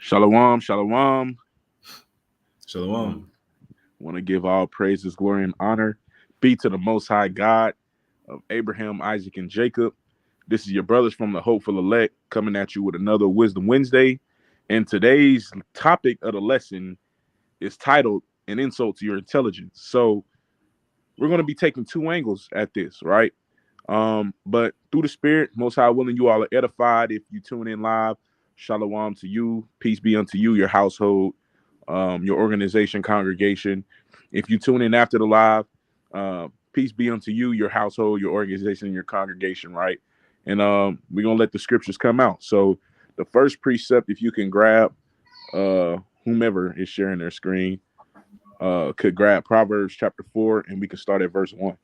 Shalom, shalom. Shalom. Want to give all praises, glory, and honor be to the Most High God of Abraham, Isaac, and Jacob. This is your brothers from the Hopeful Elect coming at you with another Wisdom Wednesday. And today's topic of the lesson is titled An Insult to Your Intelligence. So we're going to be taking two angles at this, right? But through the Spirit, Most High willing, you all are edified. If you tune in live, shalom to you. Peace be unto you, your household, your organization, congregation. If you tune in after the live, peace be unto you, your household, your organization, and your congregation, right? And we're going to let the scriptures come out. So the first precept, if you can grab whomever is sharing their screen, could grab Proverbs chapter 4, and we can start at verse 1.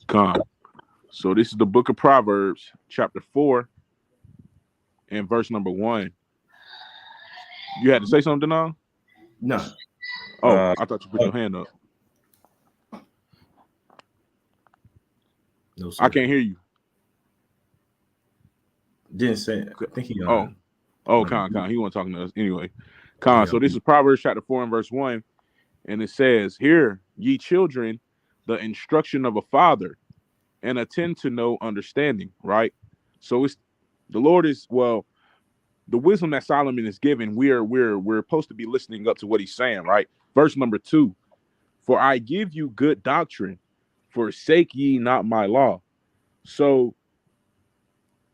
Come. So this is the book of Proverbs, chapter 4, and verse number 1. You had to say something, now? No. Oh, I thought you put your hand up. No, sir. I can't hear you. Didn't say it. I think he Con. He wasn't talking to us anyway. Yeah. So this is Proverbs chapter 4 and verse 1, and it says, "Hear, ye children, the instruction of a father, and attend to know understanding." Right. So it's the Lord is the wisdom that Solomon is giving. We're supposed to be listening up to what he's saying. Right. Verse number 2: "For I give you good doctrine, forsake ye not my law." So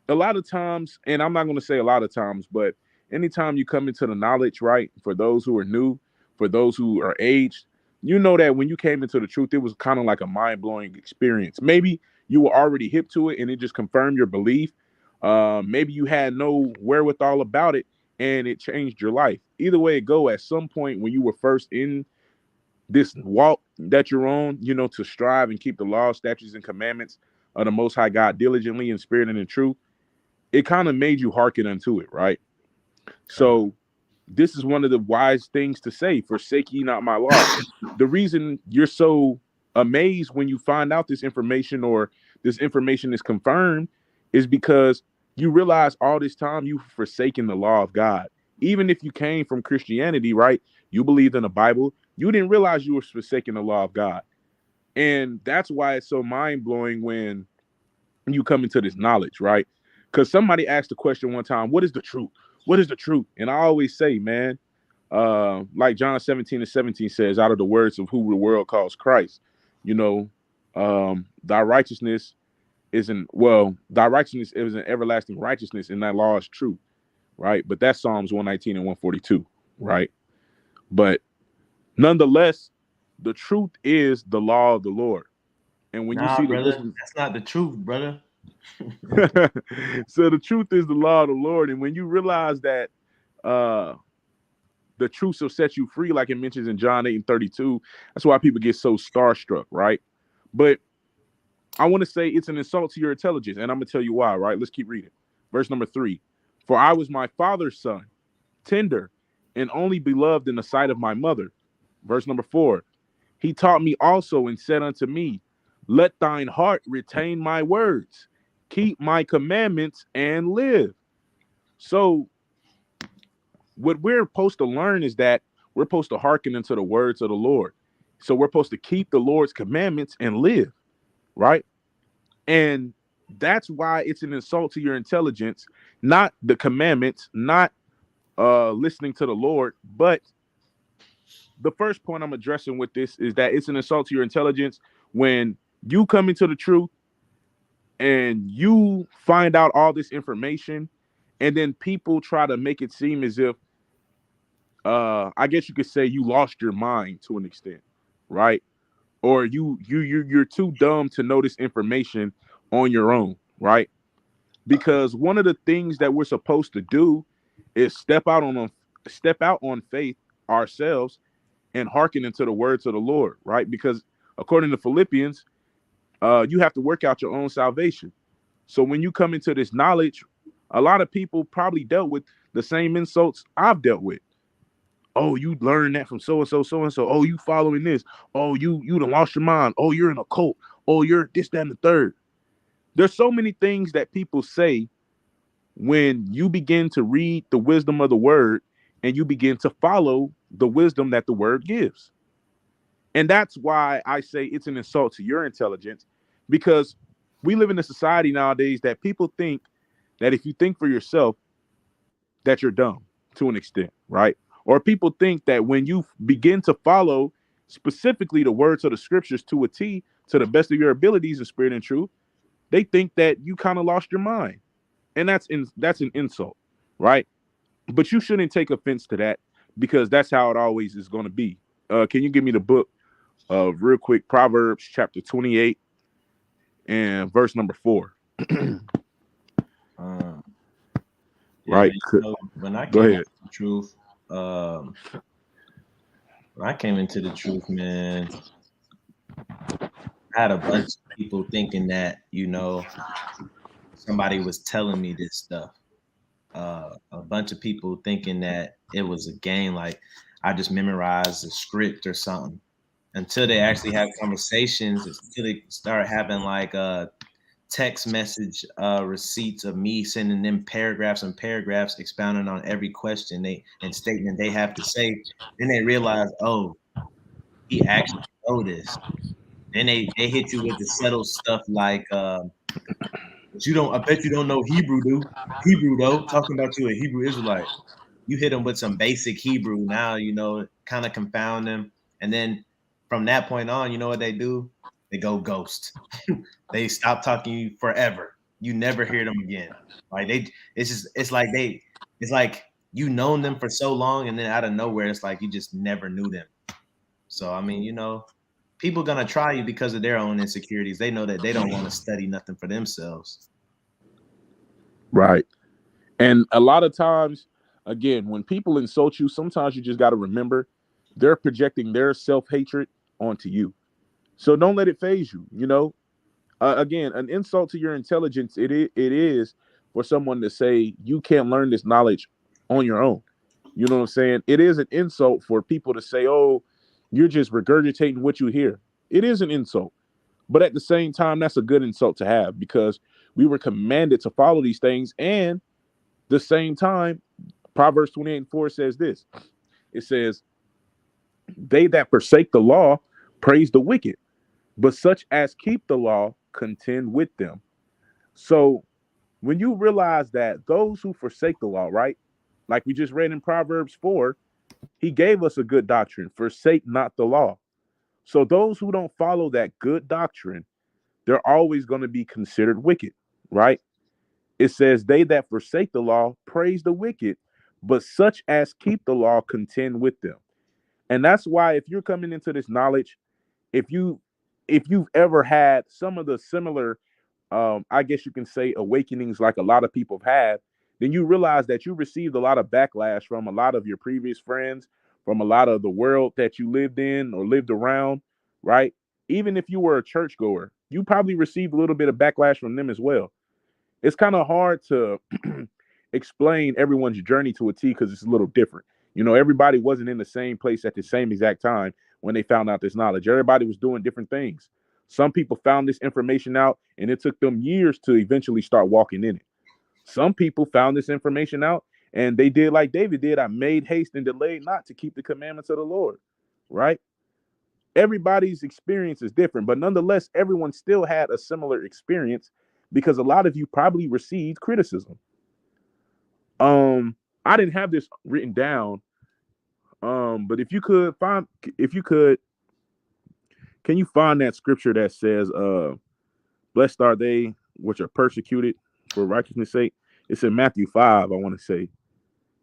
a lot of times, and I'm not going to say a lot of times, but anytime you come into the knowledge, right, for those who are new, for those who are aged, you know that when you came into the truth, it was kind of like a mind-blowing experience. Maybe you were already hip to it and it just confirmed your belief. Maybe you had no wherewithal about it and it changed your life. Either way it go, at some point when you were first in this walk that you're on, to strive and keep the law, statutes, and commandments of the Most High God diligently in spirit and in truth, it kind of made you hearken unto it, right? So this is one of the wise things to say: forsake ye not my law. The reason you're so amazed when you find out this information, or this information is confirmed, is because you realize all this time you've forsaken the law of God. Even if you came from Christianity, right? You believed in the Bible, you didn't realize you were forsaking the law of God. And that's why it's so mind-blowing when you come into this knowledge, right? Because somebody asked the question one time, what is the truth? What is the truth? And I always say, man, like John 17:17 says, out of the words of who the world calls Christ, thy righteousness thy righteousness is an everlasting righteousness, and thy law is true, right? But that's Psalms 119 and 142, right? But nonetheless, the truth is the law of the Lord. And when you see the wisdom, that's not the truth, brother. So the truth is the law of the Lord. And when you realize that the truth shall set you free, like it mentions in John 8:32, that's why people get so starstruck, right? But I want to say it's an insult to your intelligence, and I'm going to tell you why, right? Let's keep reading. Verse number 3: "For I was my father's son, tender and only beloved in the sight of my mother." Verse number 4: "He taught me also and said unto me, let thine heart retain my words, keep my commandments and live." So what we're supposed to learn is that we're supposed to hearken into the words of the Lord. So we're supposed to keep the Lord's commandments and live, right? And that's why it's an insult to your intelligence, not the commandments, not listening to the Lord. But the first point I'm addressing with this is that it's an insult to your intelligence when you come into the truth and you find out all this information, and then people try to make it seem as if I guess you could say you lost your mind to an extent, right? Or you're too dumb to know this information on your own, right? Because one of the things that we're supposed to do is step out on faith ourselves and hearken into the words of the Lord, right? Because according to Philippians, you have to work out your own salvation. So when you come into this knowledge, a lot of people probably dealt with the same insults I've dealt with. Oh, you learned that from so and so, so and so. Oh, you following this. Oh, you done lost your mind. Oh, you're in a cult. Oh, you're this, that, and the third. There's so many things that people say when you begin to read the wisdom of the word and you begin to follow the wisdom that the word gives. And that's why I say it's an insult to your intelligence, because we live in a society nowadays that people think that if you think for yourself, that you're dumb to an extent, right? Or people think that when you begin to follow specifically the words of the scriptures to a T, to the best of your abilities in spirit and truth, they think that you kind of lost your mind. And that's an insult, right? But you shouldn't take offense to that, because that's how it always is going to be. Can you give me the book real quick? Proverbs chapter 28 and verse number 4. Right. When I Go came ahead. into the truth, when I came into the truth, man, I had a bunch of people thinking that, somebody was telling me this stuff. A bunch of people thinking that it was a game, like I just memorized a script or something. Until they actually have conversations, until they start having like text message receipts of me sending them paragraphs and paragraphs expounding on every question and statement they have to say. Then they realize, oh, he actually know this. Then they hit you with the subtle stuff like, but you don't. I bet you don't know Hebrew, Hebrew though. Talking about you a Hebrew Israelite. You hit them with some basic Hebrew. Now kind of confound them, and then from that point on, you know what they do? They go ghost. They stop talking to you forever. You never hear them again. Like it's like you known them for so long, and then out of nowhere, it's like you just never knew them. So I mean, people gonna try you because of their own insecurities. They know that they don't want to study nothing for themselves. Right. And a lot of times, again, when people insult you, sometimes you just got to remember they're projecting their self-hatred onto you. So don't let it phase you. Again, an insult to your intelligence, it is for someone to say you can't learn this knowledge on your own. You know what I'm saying? It is an insult for people to say, oh, you're just regurgitating what you hear. It is an insult. But at the same time, that's a good insult to have, because we were commanded to follow these things. And the same time, Proverbs 28:4 says this. It says, they that forsake the law praise the wicked, but such as keep the law contend with them. So when you realize that those who forsake the law, right? Like we just read in Proverbs 4, he gave us a good doctrine: forsake not the law. So those who don't follow that good doctrine, they're always going to be considered wicked, right? It says, they that forsake the law praise the wicked, but such as keep the law contend with them. And that's why if you're coming into this knowledge, if you've ever had some of the similar I guess you can say awakenings like a lot of people have had, then you realize that you received a lot of backlash from a lot of your previous friends, from a lot of the world that you lived in or lived around, right? Even if you were a churchgoer, you probably received a little bit of backlash from them as well. It's kind of hard to explain everyone's journey to a T, because it's a little different. Everybody wasn't in the same place at the same exact time when they found out this knowledge. Everybody was doing different things. Some people found this information out and it took them years to eventually start walking in it. Some people found this information out and they did like David did. I made haste and delayed not to keep the commandments of the Lord, right? Everybody's experience is different, but nonetheless, everyone still had a similar experience, because a lot of you probably received criticism. I didn't have this written down, but if you could, can you find that scripture that says, blessed are they which are persecuted for righteousness' sake? It's in Matthew 5, I want to say.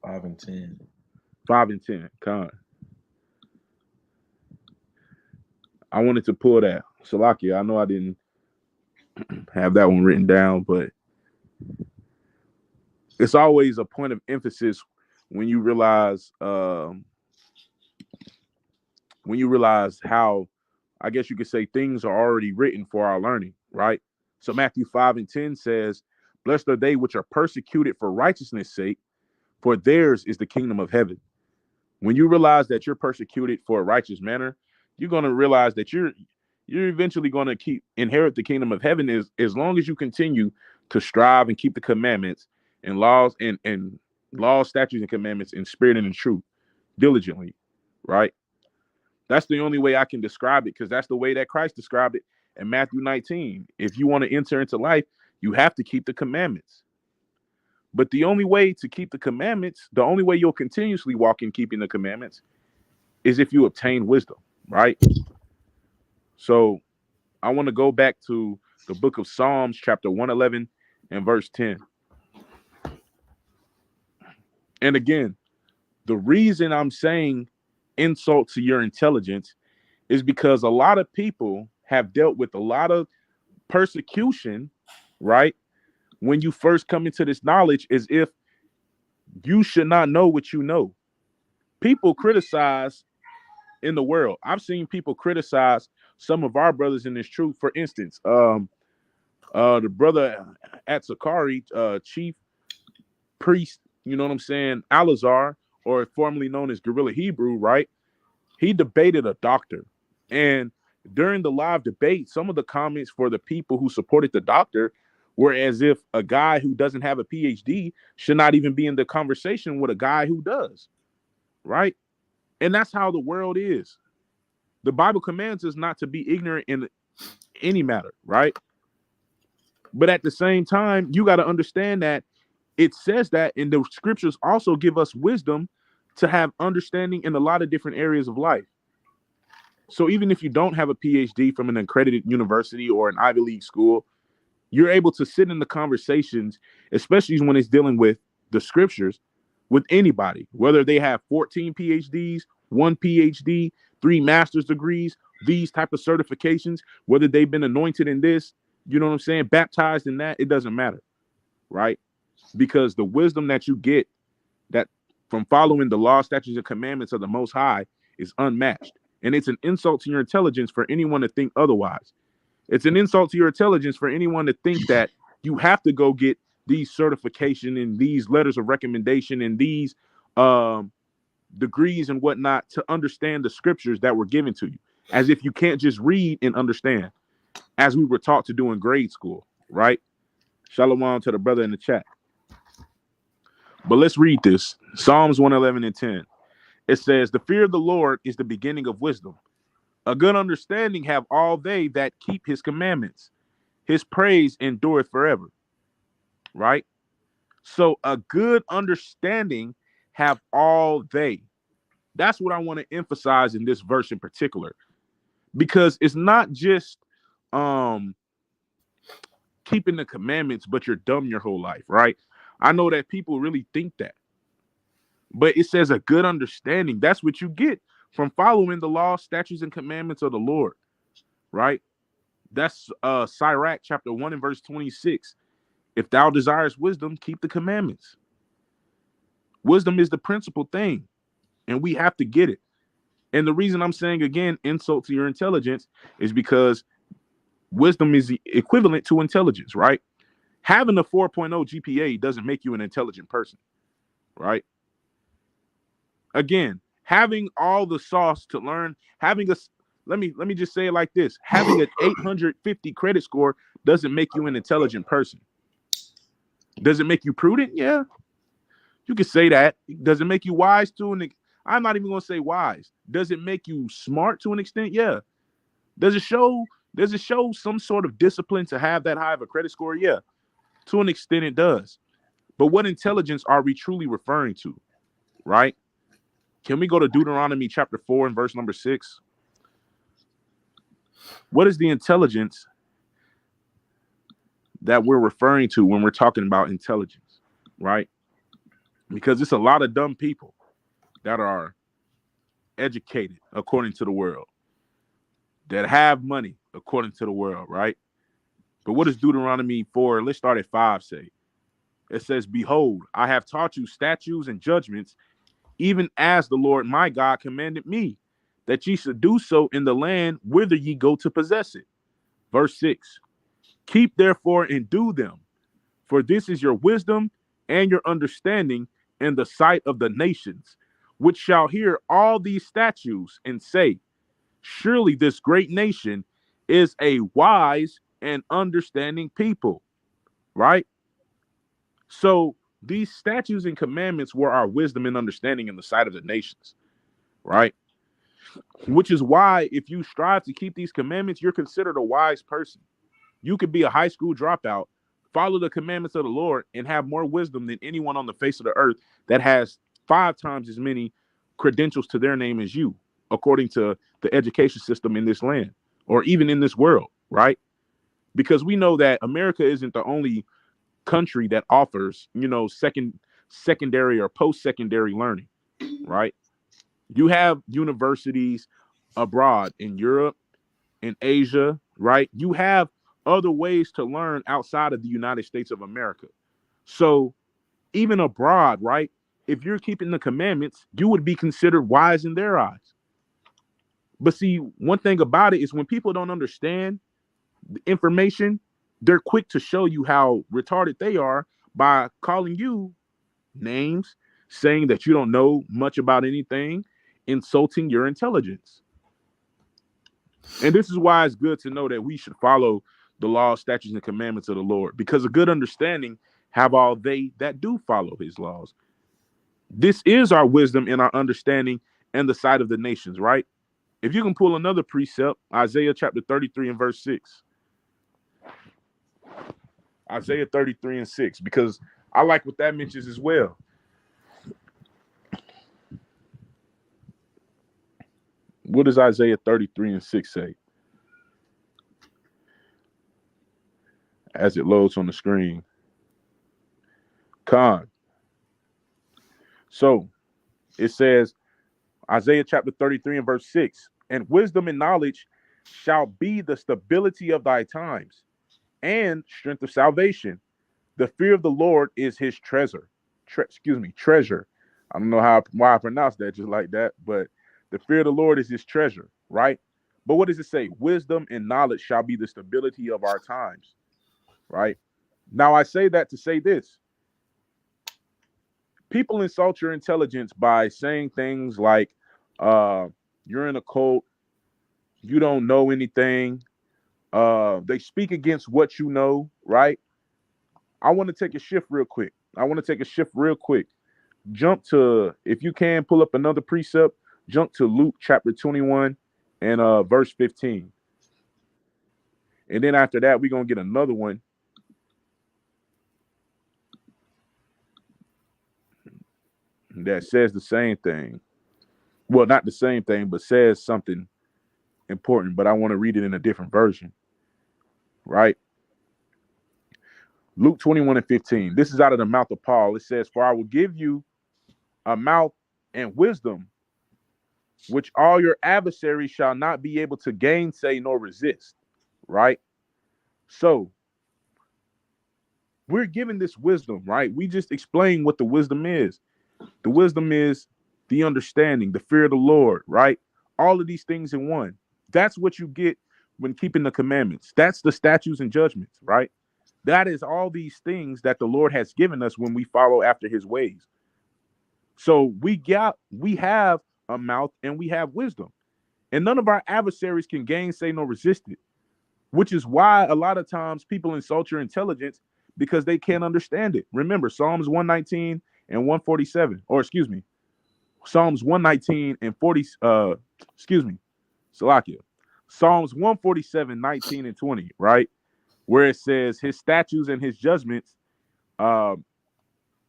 5 and 10. 5 and 10. Con. I wanted to pull that. Salakia, I know I didn't have that one written down, but it's always a point of emphasis when you realize how, I guess you could say, things are already written for our learning, right? So Matthew 5 and 10 says, blessed are they which are persecuted for righteousness' sake, for theirs is the kingdom of heaven. When you realize that you're persecuted for a righteous manner, you're going to realize that you're eventually going to inherit the kingdom of heaven is as long as you continue to strive and keep the commandments and laws, statutes, and commandments in spirit and in truth diligently, right? That's the only way I can describe it, because that's the way that Christ described it in Matthew 19. If you want to enter into life, you have to keep the commandments. But the only way to keep the commandments, the only way you'll continuously walk in keeping the commandments is if you obtain wisdom, right? So I want to go back to the book of Psalms, chapter 111 and verse 10. And again, the reason I'm saying insult to your intelligence is because a lot of people have dealt with a lot of persecution, right? When you first come into this knowledge, as if you should not know what you know. People criticize in the world. I've seen people criticize some of our brothers in this truth. For instance, the brother at Sakari, chief priest, you know what I'm saying, Alazar, or formerly known as Guerrilla Hebrew, right? He debated a doctor. And during the live debate, some of the comments for the people who supported the doctor were as if a guy who doesn't have a PhD should not even be in the conversation with a guy who does, right? And that's how the world is. The Bible commands us not to be ignorant in any matter, right? But at the same time, you got to understand that it says that, and the scriptures also give us wisdom to have understanding in a lot of different areas of life. So even if you don't have a PhD from an accredited university or an Ivy League school, you're able to sit in the conversations, especially when it's dealing with the scriptures, with anybody, whether they have 14 PhDs, 1 PhD, 3 master's degrees, these type of certifications, whether they've been anointed in this, you know what I'm saying, baptized in that, it doesn't matter, right? Because the wisdom that you get that from following the law, statutes, and commandments of the Most High is unmatched. And it's an insult to your intelligence for anyone to think otherwise. It's an insult to your intelligence for anyone to think that you have to go get these certification and these letters of recommendation and these degrees and whatnot to understand the scriptures that were given to you, as if you can't just read and understand, as we were taught to do in grade school, right? Shalom to the brother in the chat. But let's read this. Psalms 111 and 10. It says, the fear of the Lord is the beginning of wisdom. A good understanding have all they that keep his commandments. His praise endureth forever. Right? So a good understanding have all they. That's what I want to emphasize in this verse in particular. Because it's not just keeping the commandments, but you're dumb your whole life, right? I know that people really think that. But it says a good understanding. That's what you get from following the law, statutes, and commandments of the Lord, right? That's Sirach chapter 1 and verse 26. If thou desirest wisdom, keep the commandments. Wisdom is the principal thing, and we have to get it. And the reason I'm saying, again, insult to your intelligence is because wisdom is equivalent to intelligence, right? Having a 4.0 GPA doesn't make you an intelligent person, right? Again, having all the sauce to learn, having let me just say it like this: having an 850 credit score doesn't make you an intelligent person. Does it make you prudent? Yeah, you could say that. Does it make you wise I'm not even going to say wise. Does it make you smart to an extent? Yeah. Does it show some sort of discipline to have that high of a credit score? Yeah, to an extent it does. But what intelligence are we truly referring to, right? Can we go to Deuteronomy chapter 4 and verse number 6? What is the intelligence that we're referring to when we're talking about intelligence, right? Because it's a lot of dumb people that are educated according to the world, that have money according to the world, right? But what does Deuteronomy 4, let's start at 5, say? It says, behold, I have taught you statutes and judgments, even as the Lord my God commanded me, that ye should do so in the land whither ye go to possess it. Verse 6, keep therefore and do them, for this is your wisdom and your understanding in the sight of the nations, which shall hear all these statutes and say, surely this great nation is a wise and understanding people, right? So these statutes and commandments were our wisdom and understanding in the sight of the nations, right? Which is why if you strive to keep these commandments, you're considered a wise person. You could be a high school dropout, follow the commandments of the Lord, and have more wisdom than anyone on the face of the earth that has 5 times as many credentials to their name as you, according to the education system in this land or even in this world, right? Because we know that America isn't the only country that offers, secondary or post-secondary learning, right? You have universities abroad in Europe, in Asia, right? You have other ways to learn outside of the United States of America. So even abroad, right? If you're keeping the commandments, you would be considered wise in their eyes. But see, one thing about it is when people don't understand the information, they're quick to show you how retarded they are by calling you names, saying that you don't know much about anything, insulting your intelligence. And this is why it's good to know that we should follow the laws, statutes, and commandments of the Lord, because a good understanding have all they that do follow his laws. This is our wisdom and our understanding and the sight of the nations, right? If you can pull another precept, Isaiah chapter 33 and verse 6. Isaiah 33 and 6, because I like what that mentions as well. What does Isaiah 33 and 6 say? As it loads on the screen. So it says, Isaiah chapter 33 and verse 6, and wisdom and knowledge shall be the stability of thy times and strength of salvation. The fear of the Lord is his treasure. Treasure. I don't know why I pronounced that just like that, but the fear of the Lord is his treasure, right? But what does it say? Wisdom and knowledge shall be the stability of our times, right? Now I say that to say this. People insult your intelligence by saying things like, you're in a cult, you don't know anything. They speak against what you know, right? I want to take a shift real quick. Jump to, if you can, pull up another precept. Jump to Luke chapter 21 and verse 15. And then after that, we're going to get another one that says the same thing. Well, not the same thing, but says something important, but I want to read it in a different version, right? Luke 21 and 15. This is out of the mouth of Paul. It says, for I will give you a mouth and wisdom, which all your adversaries shall not be able to gainsay nor resist, right? So we're given this wisdom, right? We just explained what the wisdom is. The wisdom is the understanding, the fear of the Lord, right? All of these things in one. That's what you get when keeping the commandments. That's the statutes and judgments, right? That is all these things that the Lord has given us when we follow after his ways. So we have a mouth and we have wisdom. And none of our adversaries can gainsay nor resist it, which is why a lot of times people insult your intelligence because they can't understand it. Remember, Psalms 119 and 147, or excuse me, Psalms 119 and 40, Salakia. Psalms 147, 19 and 20, right? Where it says his statutes and his judgments,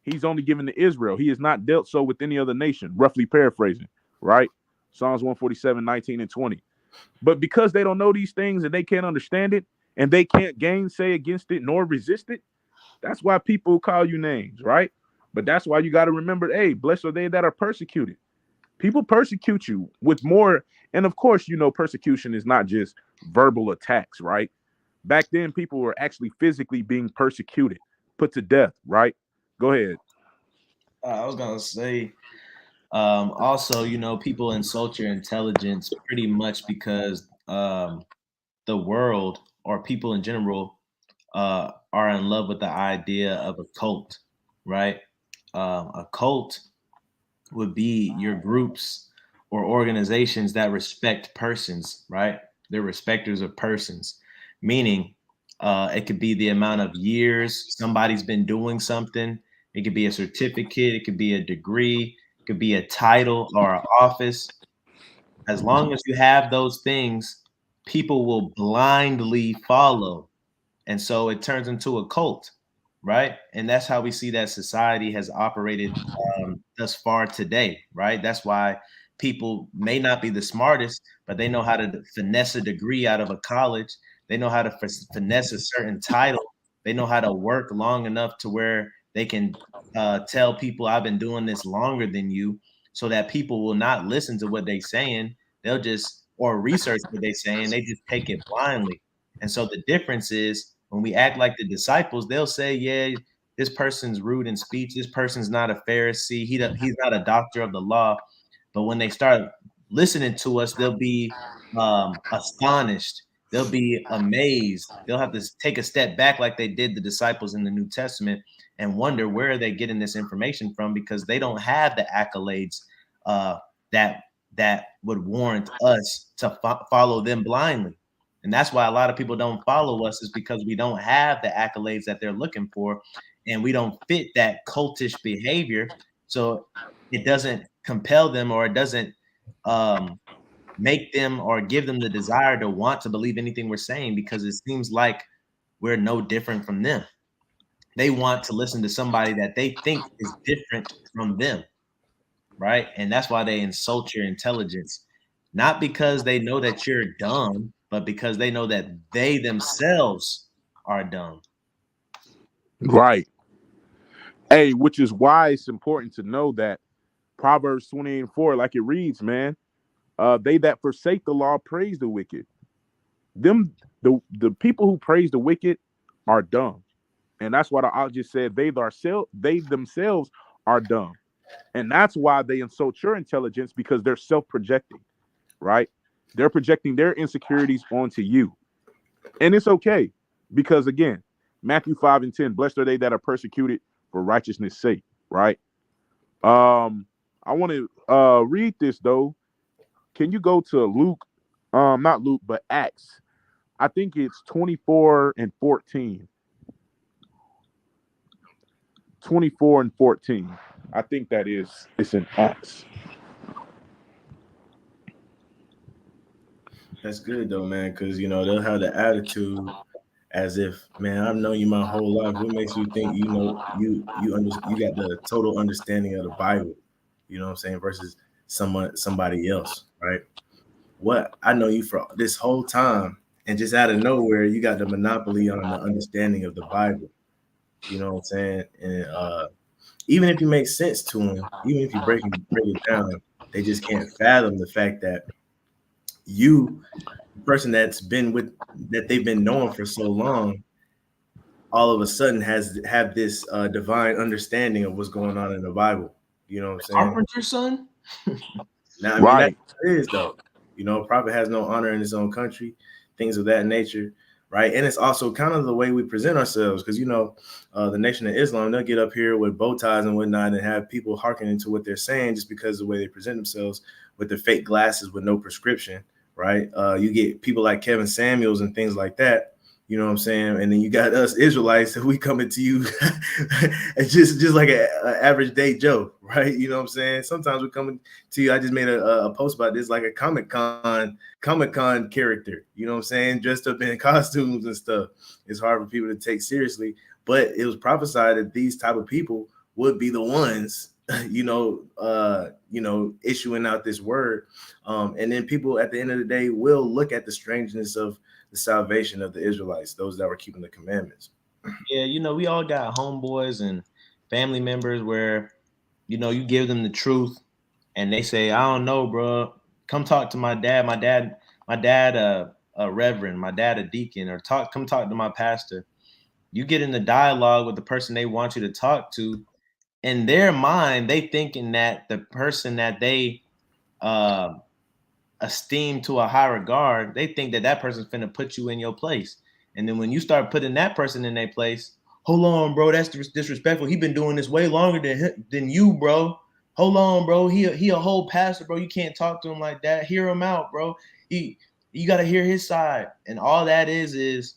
he's only given to Israel. He has not dealt so with any other nation, roughly paraphrasing, right? Psalms 147, 19 and 20. But because they don't know these things and they can't understand it and they can't gainsay against it nor resist it, that's why people call you names, right? But that's why you got to remember, hey, blessed are they that are persecuted. People persecute you with more. And of course, persecution is not just verbal attacks, right? Back then, people were actually physically being persecuted, put to death, right? Go ahead. I was going to say, also, people insult your intelligence pretty much because the world or people in general are in love with the idea of a cult, right? A cult would be your groups or organizations that respect persons, right? They're respecters of persons, meaning it could be the amount of years somebody's been doing something. It could be a certificate. It could be a degree. It could be a title or an office. As long as you have those things, people will blindly follow. And so it turns into a cult, right? And that's how we see that society has operated thus far today, right? That's why people may not be the smartest, but they know how to finesse a degree out of a college. They know how to finesse a certain title. They know how to work long enough to where they can tell people, I've been doing this longer than you, so that people will not listen to what they're saying. They'll just, or research what they're saying. They just take it blindly. And so the difference is when we act like the disciples, they'll say, yeah, this person's rude in speech. This person's not a Pharisee. He's not a doctor of the law. But when they start listening to us, they'll be astonished. They'll be amazed. They'll have to take a step back like they did the disciples in the New Testament and wonder where are they getting this information from, because they don't have the accolades that would warrant us to follow them blindly. And that's why a lot of people don't follow us, is because we don't have the accolades that they're looking for, and we don't fit that cultish behavior. So it doesn't compel them, or it doesn't make them or give them the desire to want to believe anything we're saying, because it seems like we're no different from them. They want to listen to somebody that they think is different from them, right? And that's why they insult your intelligence, not because they know that you're dumb, but because they know that they themselves are dumb. Right. Hey, which is why it's important to know that Proverbs 28:4, like it reads, man, they that forsake the law praise the wicked. The people who praise the wicked are dumb. And that's what I just said. They themselves are dumb. And that's why they insult your intelligence, because they're self-projecting, right? They're projecting their insecurities onto you. And it's okay, because again, Matthew 5:10, blessed are they that are persecuted for righteousness' sake, right? I want to read this though. Can you go to Luke, not Luke, but Acts? I think it's 24 and 14. 24 and 14. I think it's in Acts. That's good though, man, because they'll have the attitude as if, man, I've known you my whole life. What makes you think you got the total understanding of the Bible? You know what I'm saying? Versus somebody else, right? What I know you for this whole time, and just out of nowhere, you got the monopoly on the understanding of the Bible. You know what I'm saying? And even if you make sense to them, even if you break it down, they just can't fathom the fact that you, the person that they've been knowing for so long, all of a sudden have this divine understanding of what's going on in the Bible. You know what I'm saying? Carpenter's son? Now, I mean, Right. that is though. A prophet has no honor in his own country, things of that nature, right? And it's also kind of the way we present ourselves, because the Nation of Islam, they'll get up here with bow ties and whatnot and have people hearkening to what they're saying just because of the way they present themselves with their fake glasses with no prescription, right? You get people like Kevin Samuels and things like that. You know what I'm saying? And then you got us Israelites, and we coming to you just like an average day Joe, right? You know what I'm saying? Sometimes we're coming to you. I just made a post about this, like a Comic-Con character, you know what I'm saying? Dressed up in costumes and stuff. It's hard for people to take seriously, but it was prophesied that these type of people would be the ones, issuing out this word. And then people at the end of the day will look at the strangeness of the salvation of the Israelites, those that were keeping the commandments. Yeah, we all got homeboys and family members where, you give them the truth and they say, I don't know, bro. Come talk to my dad. My dad, a reverend, my dad, a deacon, or come talk to my pastor. You get in the dialogue with the person they want you to talk to. In their mind, they thinking that the person that they esteem to a high regard, they think that person's finna put you in your place. And then when you start putting that person in their place, hold on, bro, that's disrespectful. He been doing this way longer than you, bro. Hold on, bro. He a whole pastor, bro. You can't talk to him like that. Hear him out, bro. You got to hear his side. And all that is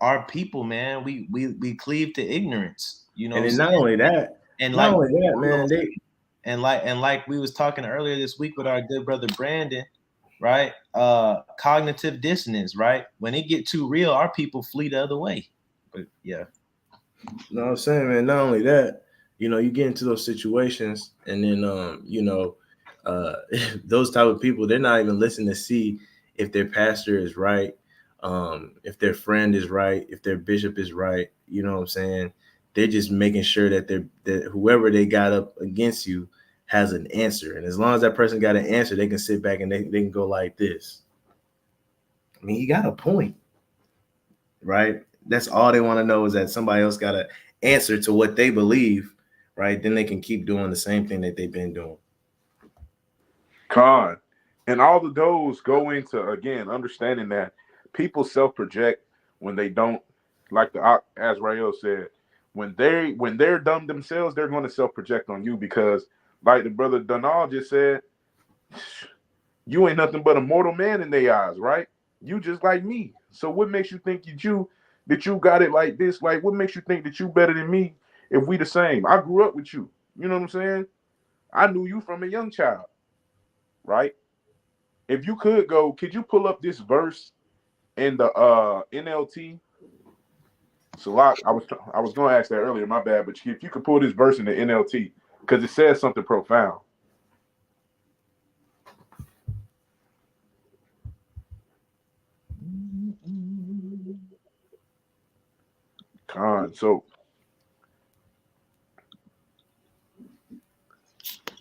our people, man. We cleave to ignorance. You know And what I'm then not saying? only that, And not like only that, man, like we was talking earlier this week with our good brother Brandon, right? Cognitive dissonance, right? When it get too real, our people flee the other way. But yeah. you know what I'm saying, man, not only that, you know, you get into those situations and then you know, those type of people, they're not even listening to see if their pastor is right, if their friend is right, if their bishop is right, you know what I'm saying? They're just making sure that that whoever they got up against you has an answer. And as long as that person got an answer, they can sit back and they can go like this. I mean, he got a point, right? That's all they want to know is that somebody else got an answer to what they believe, right? Then they can keep doing the same thing that they've been doing. Con. And all of those go into, again, understanding that people self-project when they don't, like the Azrael said, when they're dumb themselves, they're going to self-project on you because, like the brother Donald just said, you ain't nothing but a mortal man in their eyes, right? You just like me. So what makes you think that you got it like this? Like, what makes you think that you better than me if we the same? I grew up with you. You know what I'm saying? I knew you from a young child, right? If you could you pull up this verse in the NLT? So I was going to ask that earlier, my bad, but if you could pull this verse in the NLT, because it says something profound. So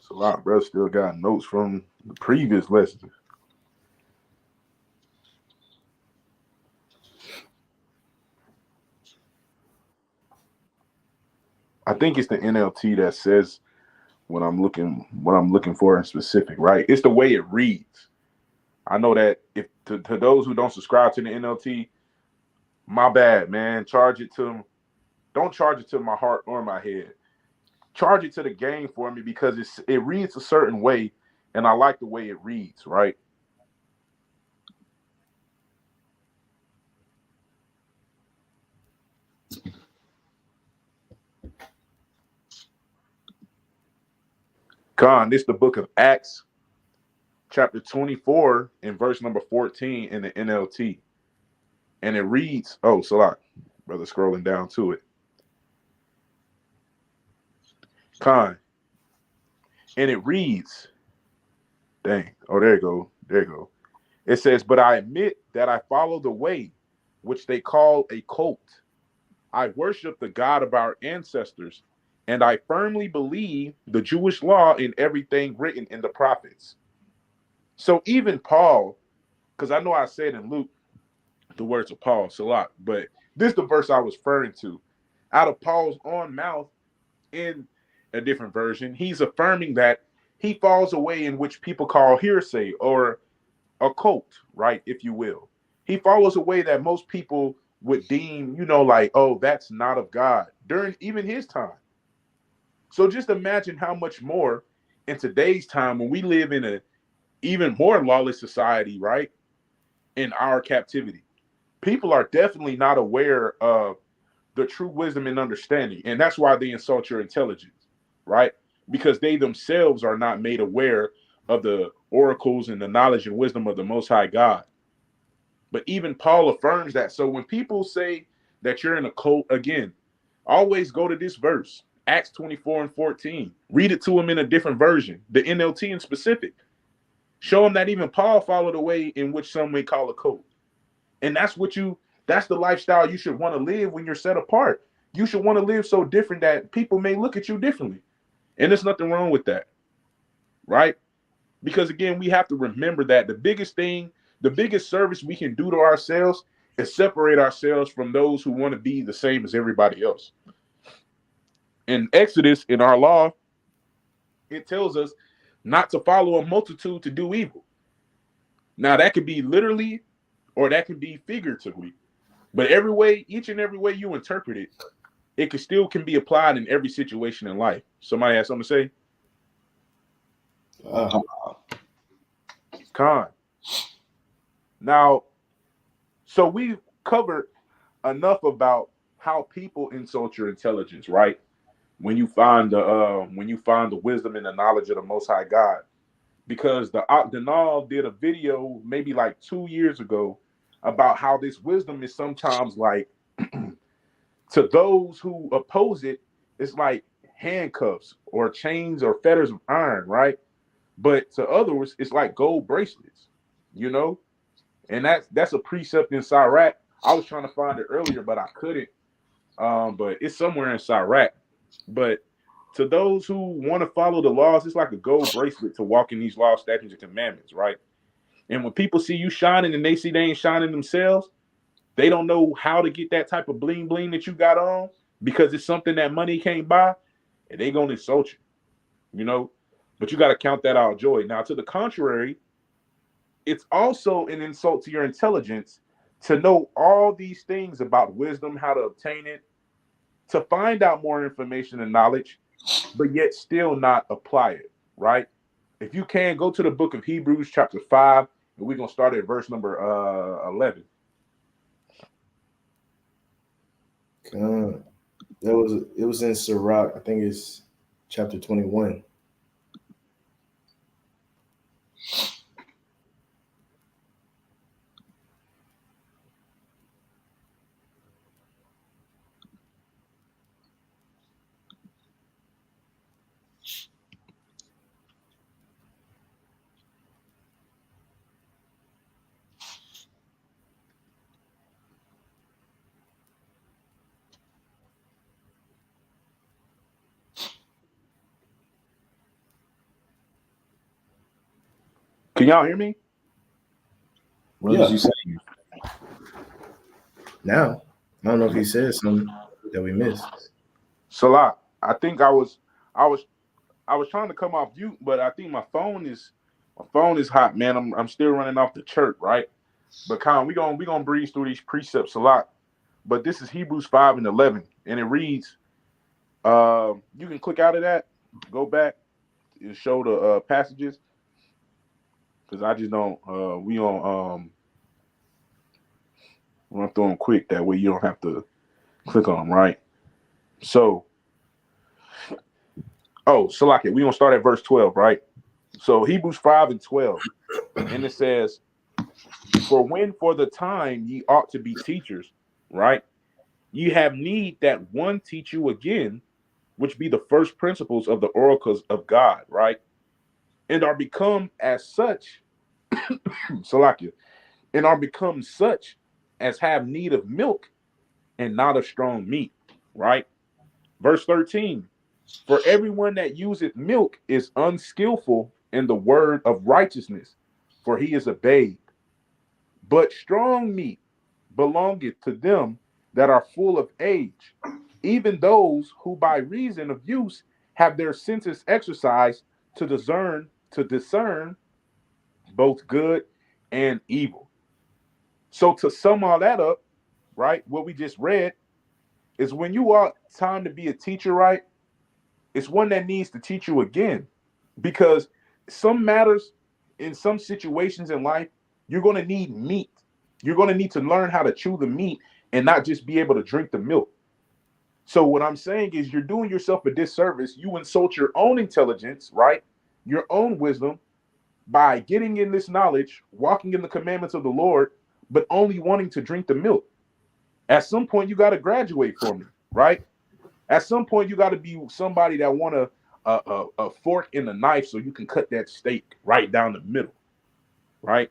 a lot, bro. Still got notes from the previous lessons. I think it's the NLT that says what I'm looking for in specific, right? It's the way it reads. I know that if to those who don't subscribe to the NLT, my bad, man. Don't charge it to my heart or my head. Charge it to the game for me because it reads a certain way, and I like the way it reads, right? This is the book of Acts, chapter 24, and verse number 14 in the NLT. And it reads, brother, scrolling down to it. And it reads, dang, there you go. There you go. It says, but I admit that I follow the way which they call a cult. I worship the God of our ancestors, and I firmly believe the Jewish law in everything written in the prophets. So even Paul, because I know I said in Luke the words of Paul, Salat, but this is the verse I was referring to. Out of Paul's own mouth in a different version, he's affirming that he falls away in which people call hearsay or a cult, right, if you will. He follows a way that most people would deem, like, oh, that's not of God during even his time. So just imagine how much more in today's time when we live in a even more lawless society, right, in our captivity. People are definitely not aware of the true wisdom and understanding. And that's why they insult your intelligence, right? Because they themselves are not made aware of the oracles and the knowledge and wisdom of the Most High God. But even Paul affirms that. So when people say that you're in a cult, again, always go to this verse, Acts 24 and 14. Read it to them in a different version, the NLT in specific. Show them that even Paul followed a way in which some may call a cult. And that's the lifestyle you should want to live when you're set apart. You should want to live so different that people may look at you differently. And there's nothing wrong with that, right? Because again, we have to remember that the biggest service we can do to ourselves is separate ourselves from those who want to be the same as everybody else. In Exodus, in our law, it tells us not to follow a multitude to do evil. Now, that could be literally or that could be figuratively. But each and every way you interpret it, it can be applied in every situation in life. Somebody has something to say? Con. Now, so we've covered enough about how people insult your intelligence, right? When you find the wisdom and the knowledge of the Most High God, because the Octanal did a video maybe like 2 years ago about how this wisdom is sometimes like to those who oppose it, it's like handcuffs or chains or fetters of iron, right? But to others, it's like gold bracelets, you know? And that's a precept in Sirach. I was trying to find it earlier, but I couldn't. But it's somewhere in Sirach. But to those who want to follow the laws, it's like a gold bracelet to walk in these laws, statutes, and commandments, right? And when people see you shining and they see they ain't shining themselves, they don't know how to get that type of bling bling that you got on because it's something that money can't buy, and they gonna insult you, you know. But you got to count that out joy. Now, to the contrary, it's also an insult to your intelligence to know all these things about wisdom, how to obtain it, to find out more information and knowledge, but yet still not apply it, right? If you can, go to the book of Hebrews chapter 5, and we're going to start at verse number 11. It was in Sirach, I think it's chapter 21. Can y'all hear me? What was you saying? Now, I don't know if he said something that we missed. Salah, I think I was trying to come off mute, but I think my phone is hot, man. I'm still running off the chirp, right? But Con, we gonna breeze through these precepts a lot. But this is Hebrews 5 and 11, and it reads, you can click out of that, go back and show the passages, because I just don't we on run through them quick, that way you don't have to click on them, right? So Salaki, we gonna start at verse 12, right? So Hebrews 5 and 12, and it says, for when for the time ye ought to be teachers, right? Ye have need that one teach you again, which be the first principles of the oracles of God, right? And are become as such, Salakia, and are become such as have need of milk and not of strong meat, right? Verse 13, for everyone that useth milk is unskillful in the word of righteousness, for he is a babe. But strong meat belongeth to them that are full of age, even those who by reason of use have their senses exercised to discern both good and evil. So to sum all that up, right, what we just read is when you are time to be a teacher, right, it's one that needs to teach you again, because some matters in some situations in life, you're going to need meat. You're going to need to learn how to chew the meat and not just be able to drink the milk. So what I'm saying is you're doing yourself a disservice. You insult your own intelligence, right? Your own wisdom by getting in this knowledge, walking in the commandments of the Lord, but only wanting to drink the milk. At some point, you got to graduate from it, right? At some point, you got to be somebody that want a fork and a knife so you can cut that steak right down the middle, right?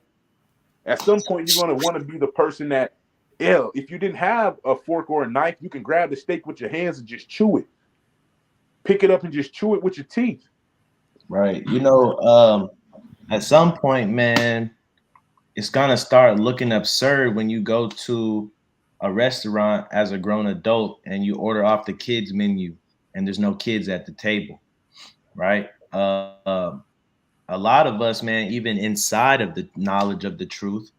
At some point, you're going to want to be the person that, if you didn't have a fork or a knife, you can grab the steak with your hands and just chew it. Pick it up and just chew it with your teeth. Right. At some point, man, it's gonna start looking absurd when you go to a restaurant as a grown adult and you order off the kids menu and there's no kids at the table, right? A lot of us, man, even inside of the knowledge of the truth,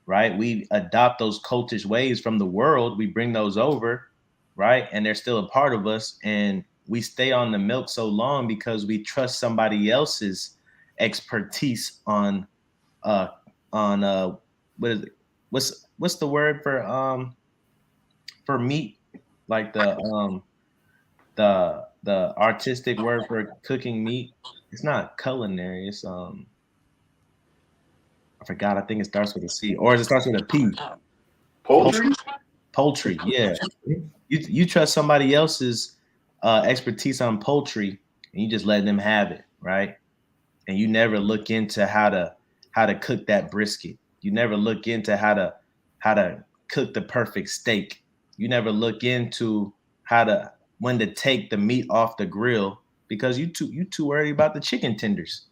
right? We adopt those cultish ways from the world. We bring those over, right? And they're still a part of us. And we stay on the milk so long because we trust somebody else's expertise on what is it? What's the word for meat? Like the artistic word for cooking meat. It's not culinary. It's I forgot. I think it starts with a C, or it starts with a P. Poultry? Poultry. Yeah. You trust somebody else's expertise on poultry, and you just let them have it, right? And you never look into how to cook that brisket. You never look into how to cook the perfect steak. You never look into when to take the meat off the grill because you too worried about the chicken tenders.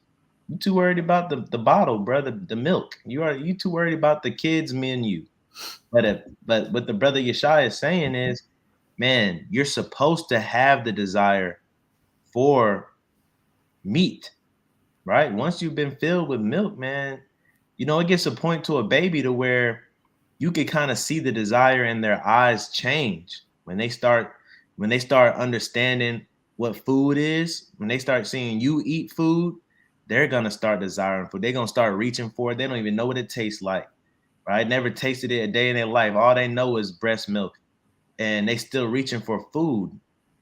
You too worried about the bottle, brother, the milk. You too worried about the kids menu. But what the brother Yeshai is saying is, man, you're supposed to have the desire for meat, right? Once you've been filled with milk, man, it gets a point to a baby to where you can kind of see the desire in their eyes change when they start understanding what food is. When they start seeing you eat food, they're gonna start desiring food. They're gonna start reaching for it. They don't even know what it tastes like, right? Never tasted it a day in their life. All they know is breast milk, and they still reaching for food.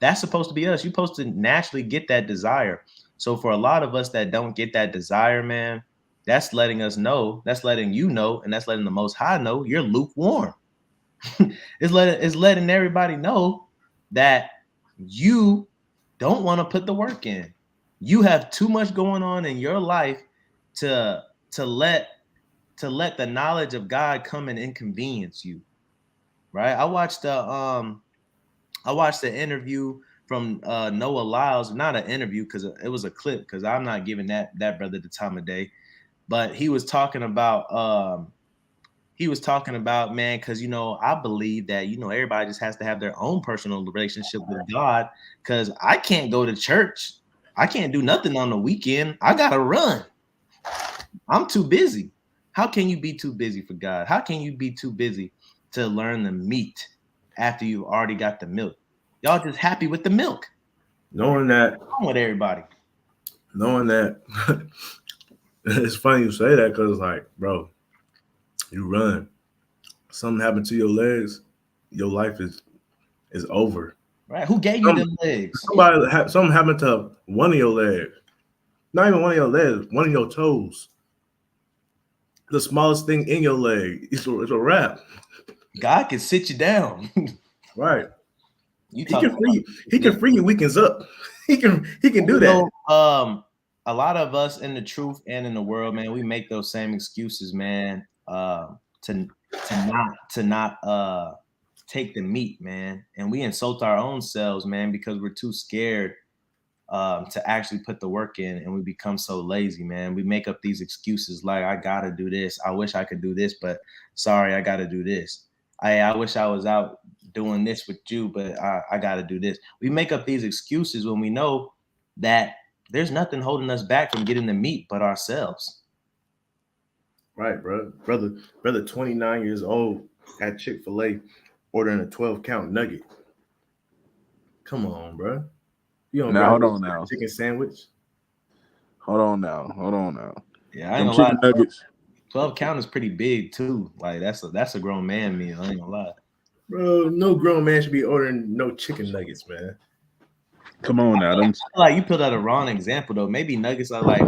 That's supposed to be us. You're supposed to naturally get that desire. So for a lot of us that don't get that desire, man, that's letting us know, that's letting you know, and that's letting the Most High know you're lukewarm. It's letting everybody know that you don't want to put the work in. You have too much going on in your life to let the knowledge of God come and inconvenience you. Right? I watched the interview from Noah Lyles, not an interview because it was a clip, because I'm not giving that brother the time of day. But he was talking about man, because I believe that everybody just has to have their own personal relationship with God, because I can't go to church. I can't do nothing on the weekend. I gotta run. I'm too busy. How can you be too busy for God? How can you be too busy to learn the meat after you already got the milk? Y'all just happy with the milk. Knowing that, with everybody. Knowing that, it's funny you say that, because like, bro, you run, something happened to your legs, your life is over. Right? Who gave you them legs? Something happened to one of your legs. Not even one of your legs, one of your toes. The smallest thing in your leg. It's a wrap. God can sit you down. Right. He can free you weekends up. He can do that. A lot of us in the truth and in the world, man, we make those same excuses, man, to not take the meat, man. And we insult our own selves, man, because we're too scared to actually put the work in, and we become so lazy, man. We make up these excuses like, I gotta do this. I wish I could do this, but sorry, I gotta do this. I wish I was out doing this with you, but I gotta do this. We make up these excuses when we know that there's nothing holding us back from getting the meat but ourselves. Right, bro. Brother 29 years old at Chick-fil-A ordering a 12-count nugget. Come on, bro. You don't now hold on now. Chicken sandwich. Hold on now. Yeah, I ain't gonna lie. Nuggets. 12 count is pretty big too. Like that's a grown man meal. I ain't gonna lie. Bro, no grown man should be ordering no chicken nuggets, man. Come on now. I feel like you put out a wrong example though. Maybe nuggets are like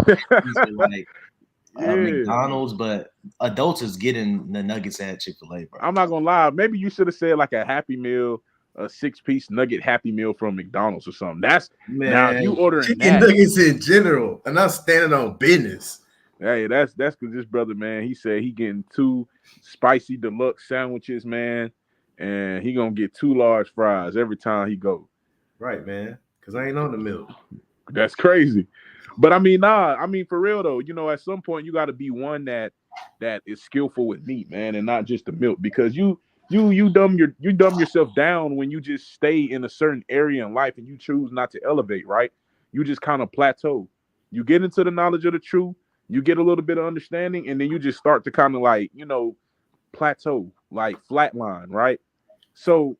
McDonald's, but adults is getting the nuggets at Chick-fil-A, bro. I'm not gonna lie. Maybe you should have said like a Happy Meal, a 6-piece nugget Happy Meal from McDonald's or something. That's man, now if you ordering chicken nuggets in general, and I'm standing on business. Hey, that's because this brother, man, he said he getting 2 spicy deluxe sandwiches, man, and he gonna get 2 large fries every time he go. Right, man, because I ain't on the milk. That's crazy. But I mean, for real though, at some point you got to be one that is skillful with meat, man, and not just the milk, because you dumb yourself down when you just stay in a certain area in life and you choose not to elevate, right? You just kind of plateau. You get into the knowledge of the truth, you get a little bit of understanding, and then you just start to kind of like, plateau, like flatline, right? So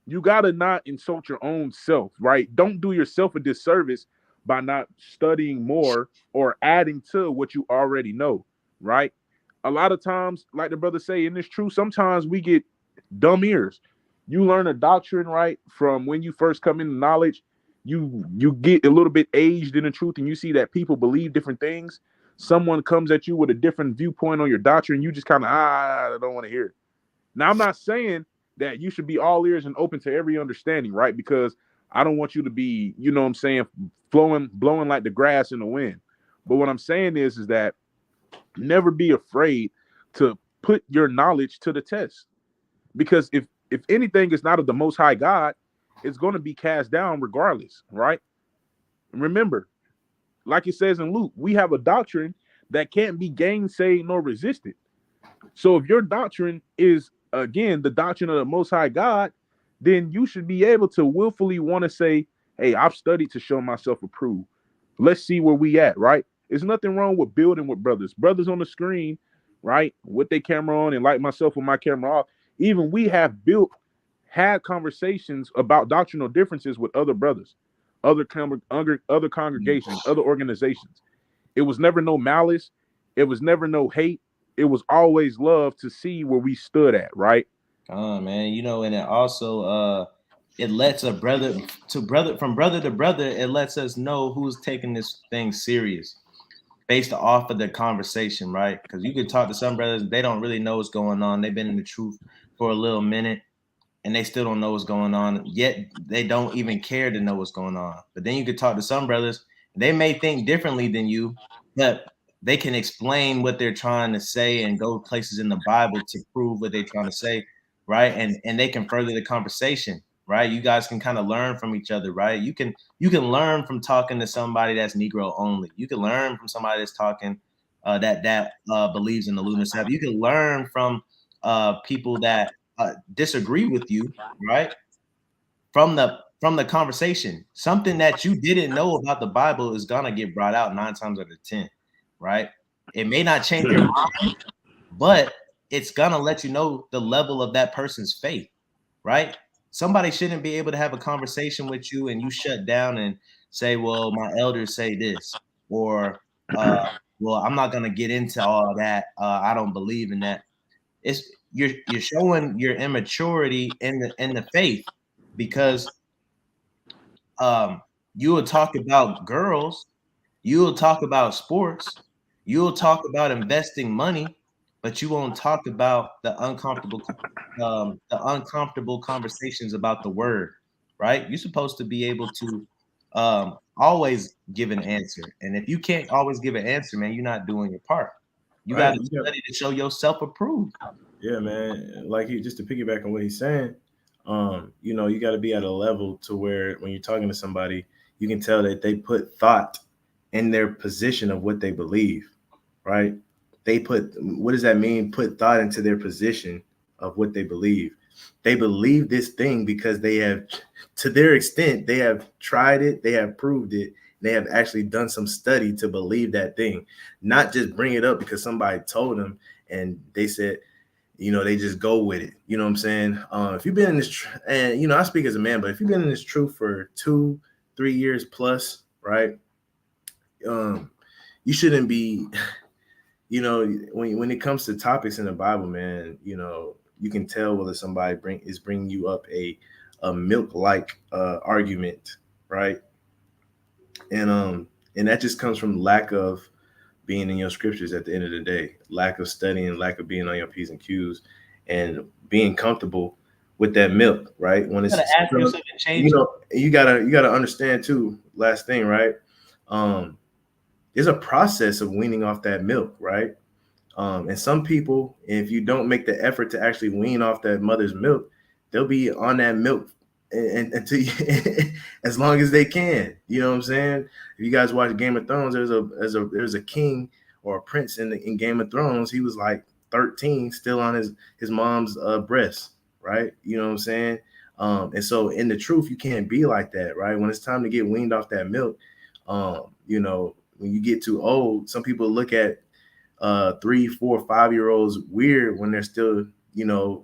you gotta not insult your own self, right? Don't do yourself a disservice by not studying more or adding to what you already know, right? A lot of times, like the brother say, and it's true, sometimes we get dumb ears. You learn a doctrine, right, from when you first come into knowledge. You get a little bit aged in the truth, and you see that people believe different things. Someone comes at you with a different viewpoint on your doctrine, you just kind of I don't want to hear it. Now, I'm not saying that you should be all ears and open to every understanding, right? Because I don't want you to be, you know what I'm saying, blowing like the grass in the wind. But what I'm saying is that never be afraid to put your knowledge to the test. Because if anything is not of the most high God, it's going to be cast down regardless, right? Remember, like it says in Luke, we have a doctrine that can't be gainsaid nor resisted. So if your doctrine is again the doctrine of the most high God, then you should be able to willfully want to say, hey, I've studied to show myself approved. Let's see where we at, right? There's nothing wrong with building with brothers. Brothers on the screen, right? With their camera on, and like myself with my camera off. Even we have had conversations about doctrinal differences with other brothers, other congregations, other organizations. It was never no malice. It was never no hate. It was always love to see where we stood at, right? Man, you know, and it also it lets a brother from brother to brother, it lets us know who's taking this thing serious based off of the conversation, right? Because you could talk to some brothers, they don't really know what's going on. They've been in the truth for a little minute and they still don't know what's going on, yet they don't even care to know what's going on. But then you could talk to some brothers, they may think differently than you, but they can explain what they're trying to say and go places in the Bible to prove what they're trying to say, right? And they can further the conversation, right? You guys can kind of learn from each other, right? You can learn from talking to somebody that's Negro only. You can learn from somebody that's talking that believes in the lunar Sabbath. You can learn from people that disagree with you, right? From the conversation, something that you didn't know about the Bible is gonna get brought out 9 times out of 10, right? It may not change your mind, but it's gonna let you know the level of that person's faith, right? Somebody shouldn't be able to have a conversation with you and you shut down and say, "Well, my elders say this," or "Well, I'm not gonna get into all that. I don't believe in that." It's you're showing your immaturity in the faith because you will talk about girls, you will talk about sports, you will talk about investing money, but you won't talk about the uncomfortable conversations about the word, right? You're supposed to be able to always give an answer, and if you can't always give an answer, man, you're not doing your part. You got to study to show yourself approved. Yeah, man. Like just to piggyback on what he's saying, you know, you got to be at a level to where when you're talking to somebody, you can tell that they put thought in their position of what they believe, right? What does that mean? Put thought into their position of what they believe. They believe this thing because they have, to their extent, they have tried it, they have proved it, they have actually done some study to believe that thing, not just bring it up because somebody told them and they said, you know, they just go with it. You know what I'm saying? If you've been in this, and, you know, I speak as a man, but if you've been in this truth for 2-3 years plus, right? You shouldn't be, you know, when it comes to topics in the Bible, man, you know, you can tell whether somebody is bringing you up a milk-like argument, right? And that just comes from lack of being in your scriptures at the end of the day, lack of studying, lack of being on your P's and Q's, and being comfortable with that milk, right? When it's, you know, you gotta understand too. Last thing, right? There's a process of weaning off that milk, right? And some people, if you don't make the effort to actually wean off that mother's milk, they'll be on that milk and until as long as they can. You know what I'm saying? If you guys watch Game of Thrones, there's a king or a prince in Game of Thrones. He was like 13, still on his mom's breast, right? You know what I'm saying? And so in the truth, you can't be like that, right? When it's time to get weaned off that milk, you know, when you get too old, some people look at 3, 4, 5-year-olds weird when they're still, you know,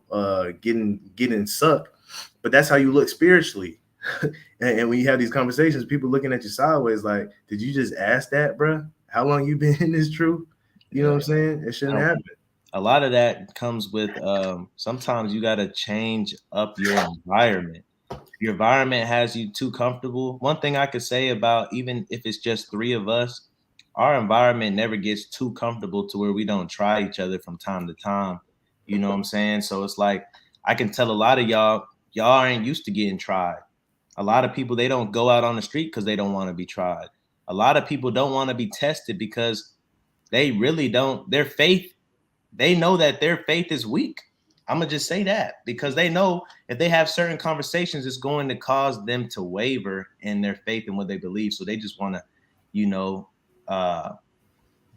getting sucked. But that's how you look spiritually. and when you have these conversations, people looking at you sideways like, did you just ask that, bro? How long you been in this truth? You know what I'm saying? It shouldn't happen. a lot of that comes with sometimes you got to change up your environment. Your environment has you too comfortable. One thing I could say about, even if it's just 3 of us, our environment never gets too comfortable to where we don't try each other from time to time. You know what I'm saying? So it's like, I can tell a lot of y'all ain't used to getting tried. A lot of people, they don't go out on the street because they don't want to be tried. A lot of people don't want to be tested because they really don't, their faith, they know that their faith is weak. I'm gonna just say that, because they know if they have certain conversations, it's going to cause them to waver in their faith and what they believe. So they just want to, you know,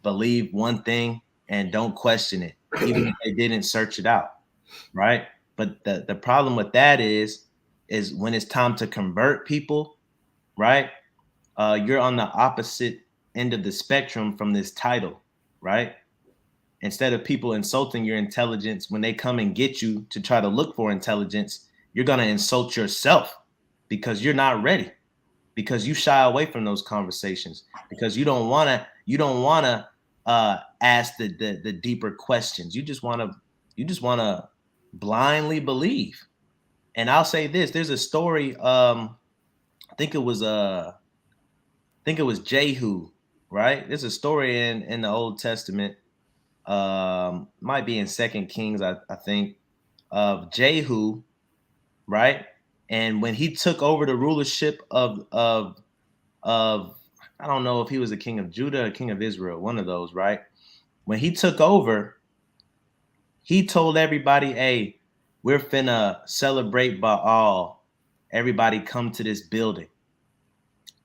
believe one thing and don't question it, even if they didn't search it out, right? But the problem with that is when it's time to convert people, right? You're on the opposite end of the spectrum from this title, right? Instead of people insulting your intelligence when they come and get you to try to look for intelligence, you're going to insult yourself because you're not ready, because you shy away from those conversations, because you don't want to ask the deeper questions. You just want to blindly believe. And I'll say this, there's a story, I think it was Jehu, right? There's a story in the Old Testament, might be in 2 Kings, I think, of Jehu, right? And when he took over the rulership of I don't know if he was a king of Judah or king of Israel, one of those, right? When he took over, he told everybody, hey, we're finna celebrate Baal. Everybody come to this building.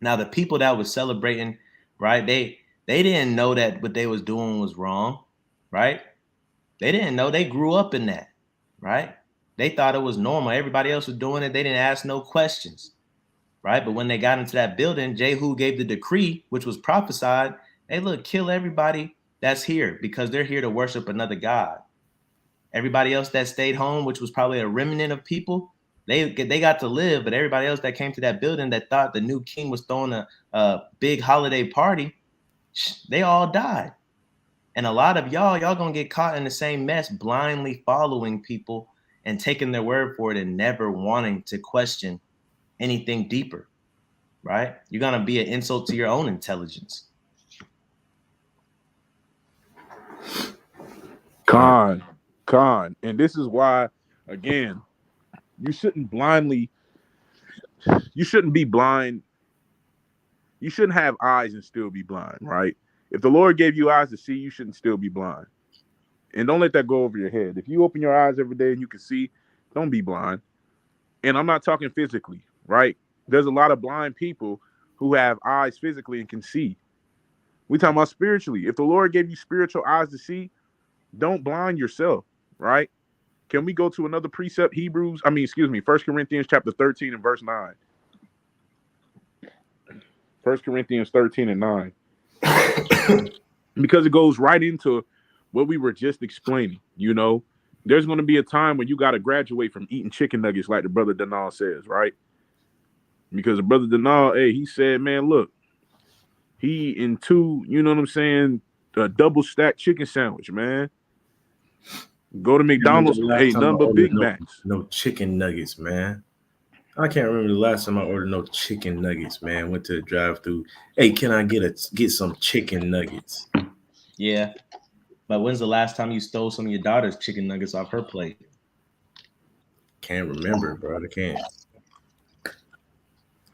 Now, the people that was celebrating, right, they didn't know that what they was doing was wrong, right? They didn't know. They grew up in that, right? They thought it was normal. Everybody else was doing it. They didn't ask no questions, right? But when they got into that building, Jehu gave the decree, which was prophesied. Hey, look, kill everybody that's here because they're here to worship another god. Everybody else that stayed home, which was probably a remnant of people, they got to live. But everybody else that came to that building that thought the new king was throwing a big holiday party, they all died. And a lot of y'all gonna get caught in the same mess, blindly following people and taking their word for it and never wanting to question anything deeper, right? You're gonna be an insult to your own intelligence. Con. And this is why, again, you shouldn't be blind. You shouldn't have eyes and still be blind, right? If the Lord gave you eyes to see, you shouldn't still be blind. And don't let that go over your head. If you open your eyes every day and you can see, don't be blind. And I'm not talking physically, right? There's a lot of blind people who have eyes physically and can see. We're talking about spiritually. If the Lord gave you spiritual eyes to see, don't blind yourself, right? Can we go to another precept? 1 Corinthians chapter 13 and verse 9. 1 Corinthians 13 and 9. Because it goes right into what we were just explaining. You know, there's going to be a time when you got to graduate from eating chicken nuggets, like the brother Danal says, right? Because the brother Danal, hey, he said, man, look, he into, you know what I'm saying, a double stacked chicken sandwich, man. Go to McDonald's, hey, nothing but Big Macs. No chicken nuggets, man. I can't remember the last time I ordered no chicken nuggets, man. Went to the drive-thru. Hey, can I get some chicken nuggets? Yeah. But when's the last time you stole some of your daughter's chicken nuggets off her plate? Can't remember, bro. I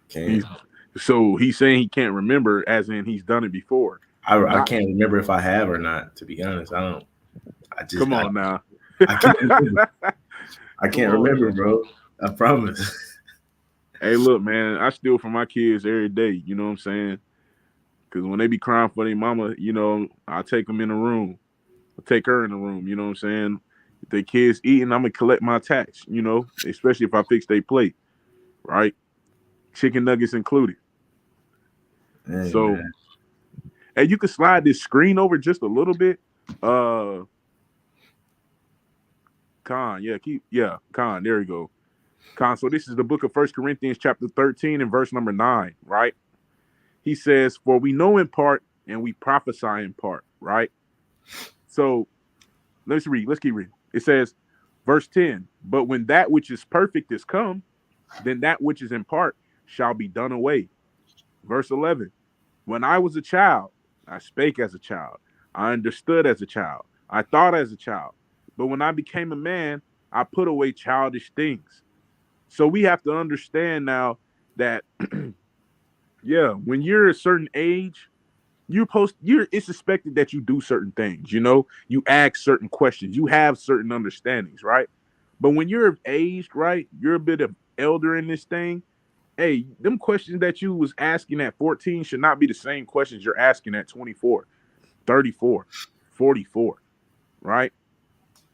can't. So he's saying he can't remember, as in he's done it before. I can't remember if I have or not, to be honest. Now. I can't remember. I can't remember, bro. I promise. Hey, look, man, I steal from my kids every day. You know what I'm saying? Because when they be crying for their mama, you know, I take them in the room. I take her in the room. You know what I'm saying? If the kids eating, I'm going to collect my tax, you know, especially if I fix their plate, right? Chicken nuggets included. Hey, so, man. Hey, you can slide this screen over just a little bit. Con, there you go. Con, so this is the book of 1 Corinthians chapter 13 and verse number 9, right? He says, for we know in part and we prophesy in part, right? So Let's read. Let's keep reading. It says, verse 10, but when that which is perfect is come, then that which is in part shall be done away. Verse 11, when I was a child, I spake as a child. I understood as a child. I thought as a child. But when I became a man, I put away childish things. So we have to understand now that, yeah, when you're a certain age, it's expected that you do certain things, you ask certain questions, you have certain understandings, right? But when you're aged, right, you're a bit of elder in this thing. Hey, them questions that you was asking at 14 should not be the same questions you're asking at 24, 34, 44, right?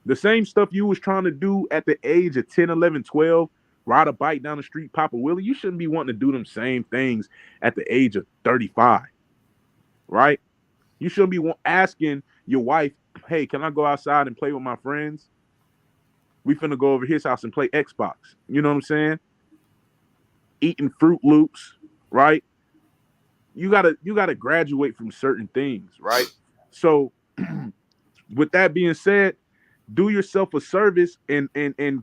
The same stuff you was trying to do at the age of 10, 11, 12, ride a bike down the street, pop a wheelie, you shouldn't be wanting to do them same things at the age of 35. Right? You shouldn't be asking your wife, hey, can I go outside and play with my friends? We finna go over his house and play Xbox. You know what I'm saying? Eating Fruit Loops, right? You gotta graduate from certain things, right? So with that being said, do yourself a service and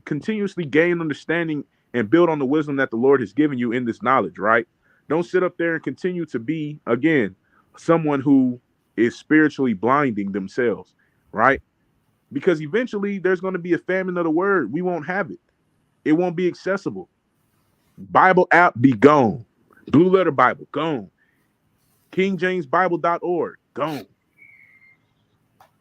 continuously gain understanding and build on the wisdom that the Lord has given you in this knowledge, right? Don't sit up there and continue to be, again, someone who is spiritually blinding themselves, right? Because eventually there's going to be a famine of the word. We won't have it. It won't be accessible. Bible app be gone. Blue Letter Bible, gone. KingJamesBible.org, gone.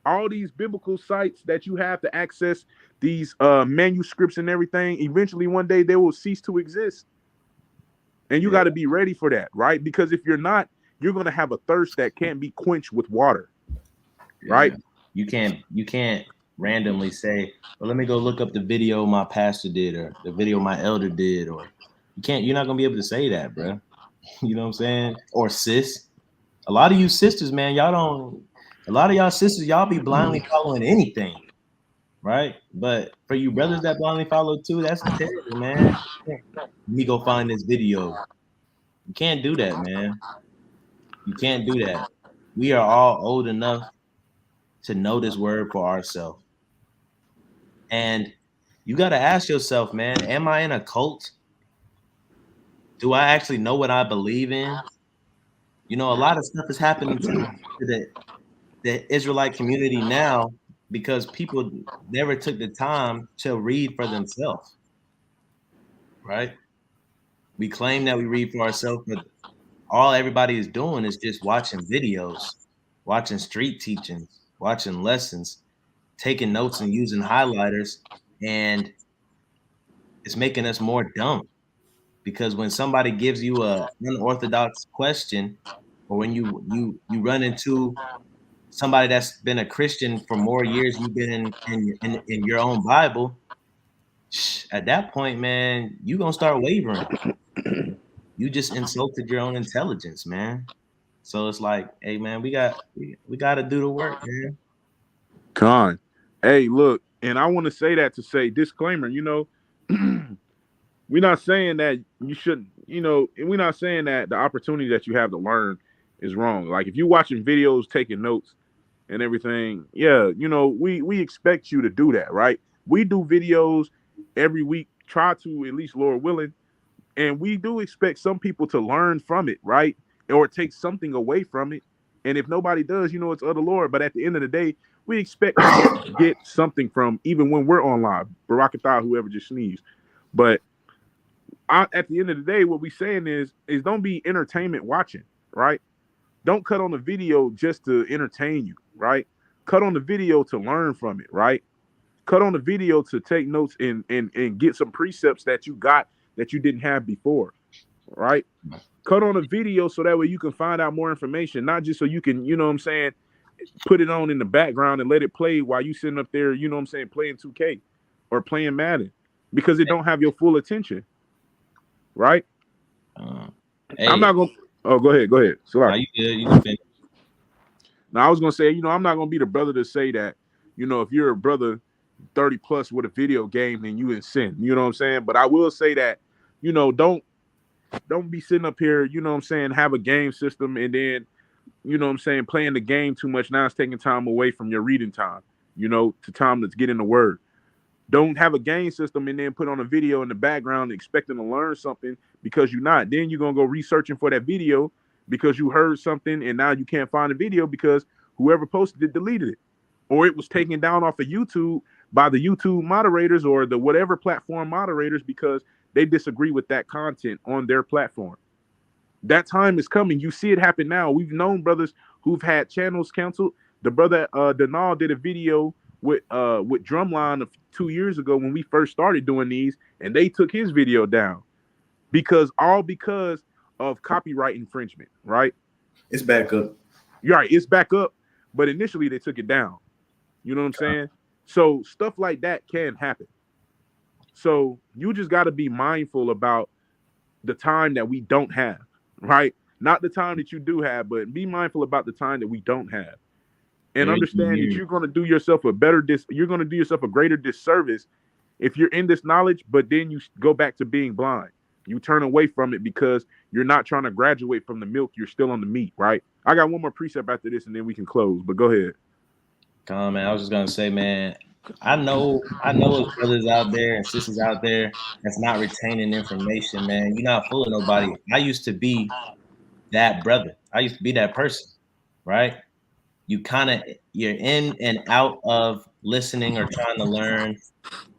All these biblical sites that you have to access these manuscripts and everything, eventually one day they will cease to exist. And you got to be ready for that, right? Because if you're not, you're going to have a thirst that can't be quenched with water, right? You can't randomly say, well, let me go look up the video my pastor did or the video my elder did, or you're not going to be able to say that, bro. You know what I'm saying? Or sis. A lot of you sisters, man, a lot of y'all sisters, y'all be blindly following anything, right? But for you brothers that blindly follow too, that's terrible, man. Let me go find this video. You can't do that, man. You can't do that. We are all old enough to know this word for ourselves. And you got to ask yourself, man, am I in a cult? Do I actually know what I believe in? A lot of stuff is happening to the Israelite community now because people never took the time to read for themselves, right? We claim that we read for ourselves, but all everybody is doing is just watching videos, watching street teachings, watching lessons, taking notes and using highlighters, and it's making us more dumb. Because when somebody gives you a unorthodox question, or when you run into somebody that's been a Christian for more years you've been in your own Bible, at that point, man, you gonna start wavering. You just insulted your own intelligence, man. So it's like, hey, man, we got to do the work, man. Con. Hey, look, and I want to say that to say disclaimer, we're not saying that you shouldn't, we're not saying that the opportunity that you have to learn is wrong. Like if you're watching videos, taking notes and everything, we expect you to do that, right? We do videos every week, try to, at least Lord willing, and we do expect some people to learn from it, right? Or take something away from it. And if nobody does, it's of the Lord. But at the end of the day, we expect to get something from, even when we're online. Barakatah, whoever just sneezed. But at the end of the day, what we're saying is don't be entertainment watching, right? Don't cut on the video just to entertain you, right? Cut on the video to learn from it, right? Cut on the video to take notes and get some precepts that you got that you didn't have before, right? Cut on a video so that way you can find out more information, not just so you can, put it on in the background and let it play while you sitting up there, playing 2K or playing Madden, because it don't have your full attention, right? Hey, I'm not gonna. Oh, go ahead. So no, you good? You can finish. Now I was gonna say, I'm not gonna be the brother to say that, if you're a brother 30 plus with a video game, then you in sin. You know what I'm saying? But I will say that, don't be sitting up here, have a game system and then, playing the game too much. Now it's taking time away from your reading time. to time to get in the word. Don't have a game system and then put on a video in the background expecting to learn something because you're not. Then you're gonna go researching for that video because you heard something and now you can't find the video because whoever posted it deleted it. Or it was taken down off of YouTube by the YouTube moderators or the whatever platform moderators because they disagree with that content on their platform. That time is coming. You see it happen now. We've known brothers who've had channels canceled. The brother Denal did a video with Drumline 2 years ago when we first started doing these, and they took his video down because of copyright infringement, right? It's back up. You're right, it's back up, but initially they took it down. You know what I'm saying? So stuff like that can happen. So you just got to be mindful about the time that we don't have, right? Not the time that you do have, but be mindful about the time that we don't have. And understand that you're going to do yourself you're going to do yourself a greater disservice if you're in this knowledge, but then you go back to being blind. You turn away from it because you're not trying to graduate from the milk. You're still on the meat, right? I got one more precept after this, and then we can close. But go ahead. Come on, man. I was just gonna say, man. I know there's brothers out there and sisters out there that's not retaining information, man. You're not fooling nobody. I used to be that brother. I used to be that person, right? You're in and out of listening or trying to learn.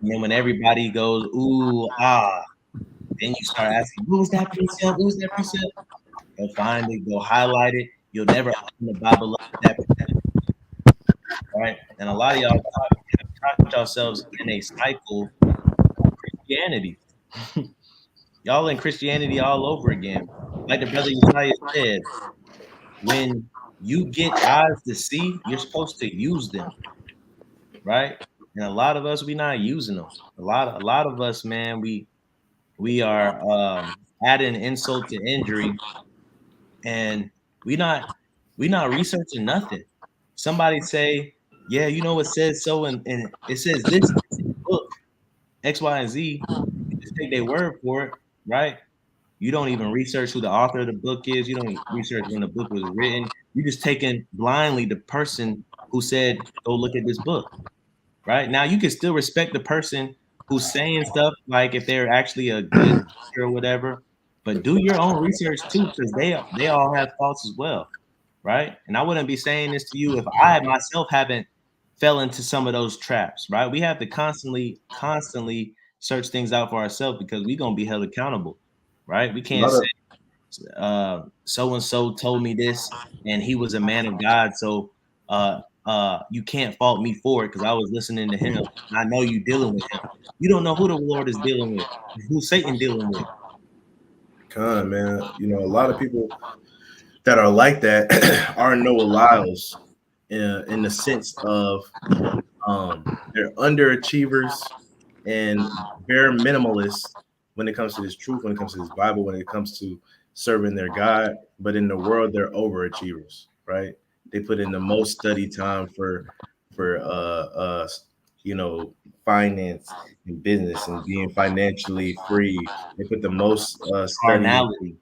And then when everybody goes, ooh, then you start asking, who's that precept? Who's that precept? Go find it, go highlight it. You'll never open the Bible up that precept. Right? And a lot of y'all have caught yourselves in a cycle of Christianity. Y'all in Christianity all over again. Like the brother Uzziah said, when you get eyes to see, you're supposed to use them, right? And a lot of us, we're not using them. A lot of us, man, we are adding insult to injury, and we not researching nothing. Somebody say, yeah, you know it says so, and it says this in the book, X, Y, and Z. You just take their word for it, right? You don't even research who the author of the book is. You don't research when the book was written. You're just taking blindly the person who said, go look at this book, right? Now, you can still respect the person who's saying stuff, like if they're actually a good teacher or whatever, but do your own research too, because they all have faults as well, right? And I wouldn't be saying this to you if I myself haven't fell into some of those traps, right? We have to constantly search things out for ourselves because we're going to be held accountable. Right? We can't say so and so told me this and he was a man of God, so you can't fault me for it because I was listening to him. I know you dealing with him. You don't know who the Lord is dealing with, who Satan dealing with. Come, man. A lot of people that are like that are Noah Lyles in the sense of they're underachievers and bare minimalists when it comes to this truth, when it comes to this Bible, when it comes to serving their God. But in the world, they're overachievers, right? They put in the most study time for finance and business and being financially free. They put the most study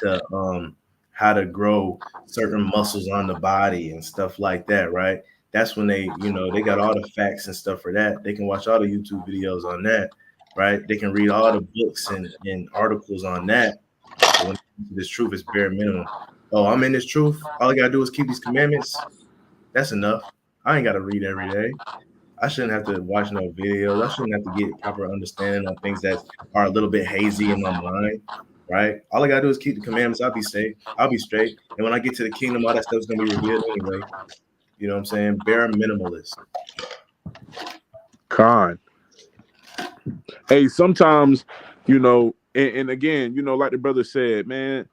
to how to grow certain muscles on the body and stuff like that, right? That's when they got all the facts and stuff for that. They can watch all the YouTube videos on that. Right, they can read all the books and articles on that. But when this truth is bare minimum. Oh, I'm in this truth. All I gotta do is keep these commandments. That's enough. I ain't gotta read every day. I shouldn't have to watch no videos. I shouldn't have to get proper understanding on things that are a little bit hazy in my mind. Right. All I gotta do is keep the commandments. I'll be safe. I'll be straight. And when I get to the kingdom, all that stuff's gonna be revealed anyway. You know what I'm saying? Bare minimalist. Con. Hey, sometimes, and again, like the brother said, man,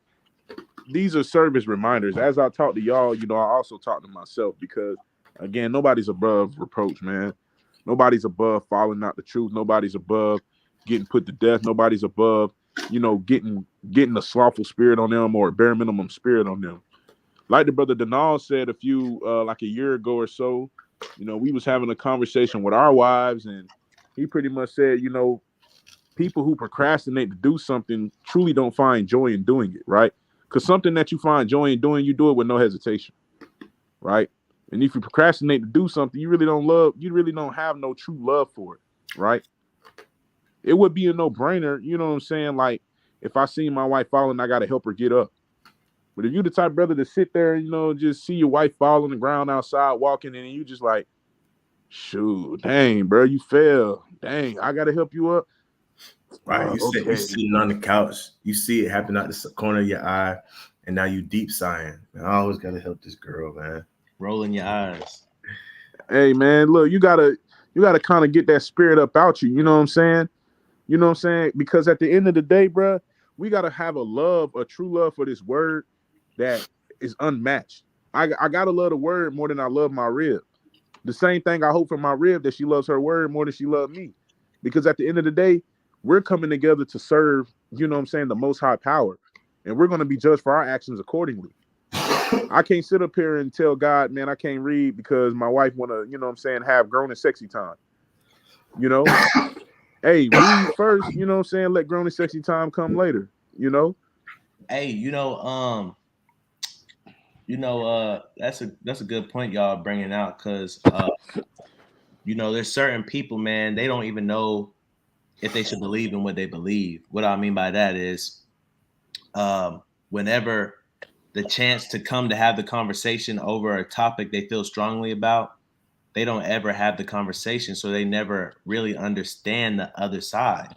these are service reminders. As I talk to y'all, I also talk to myself because, again, nobody's above reproach, man. Nobody's above following out the truth. Nobody's above getting put to death. Nobody's above, getting a slothful spirit on them or a bare minimum spirit on them. Like the brother Denal said like a year ago or so, we was having a conversation with our wives, and he pretty much said, people who procrastinate to do something truly don't find joy in doing it, right? Because something that you find joy in doing, you do it with no hesitation, right? And if you procrastinate to do something, you really don't have no true love for it, right? It would be a no-brainer, you know what I'm saying? Like, if I see my wife falling, I gotta help her get up. But if you the type brother to sit there, just see your wife fall on the ground outside walking, and you just like, shoot, dang, bro, you fell. Dang, I gotta help you up. Right. You Okay. sitting on the couch, you see it happen out the corner of your eye, and now you deep sighing. Man, I always gotta help this girl, man. Rolling your eyes. Hey man, look, you gotta kind of get that spirit up out you. You know what I'm saying? You know what I'm saying? Because at the end of the day, bro, we gotta have a true love for this word that is unmatched. I gotta love the word more than I love my rib. The same thing I hope for my rib, that she loves her word more than she loves me. Because at the end of the day, we're coming together to serve, you know what I'm saying, the most high power. And we're going to be judged for our actions accordingly. I can't sit up here and tell God, man, I can't read because my wife want to, you know what I'm saying, have grown and sexy time. You know? Hey, read first, you know what I'm saying? Let grown and sexy time come later, you know? Hey, that's a good point y'all bringing out, because there's certain people, man, they don't even know if they should believe in what they believe. What I mean by that is, whenever the chance to come to have the conversation over a topic they feel strongly about, they don't ever have the conversation, so they never really understand the other side,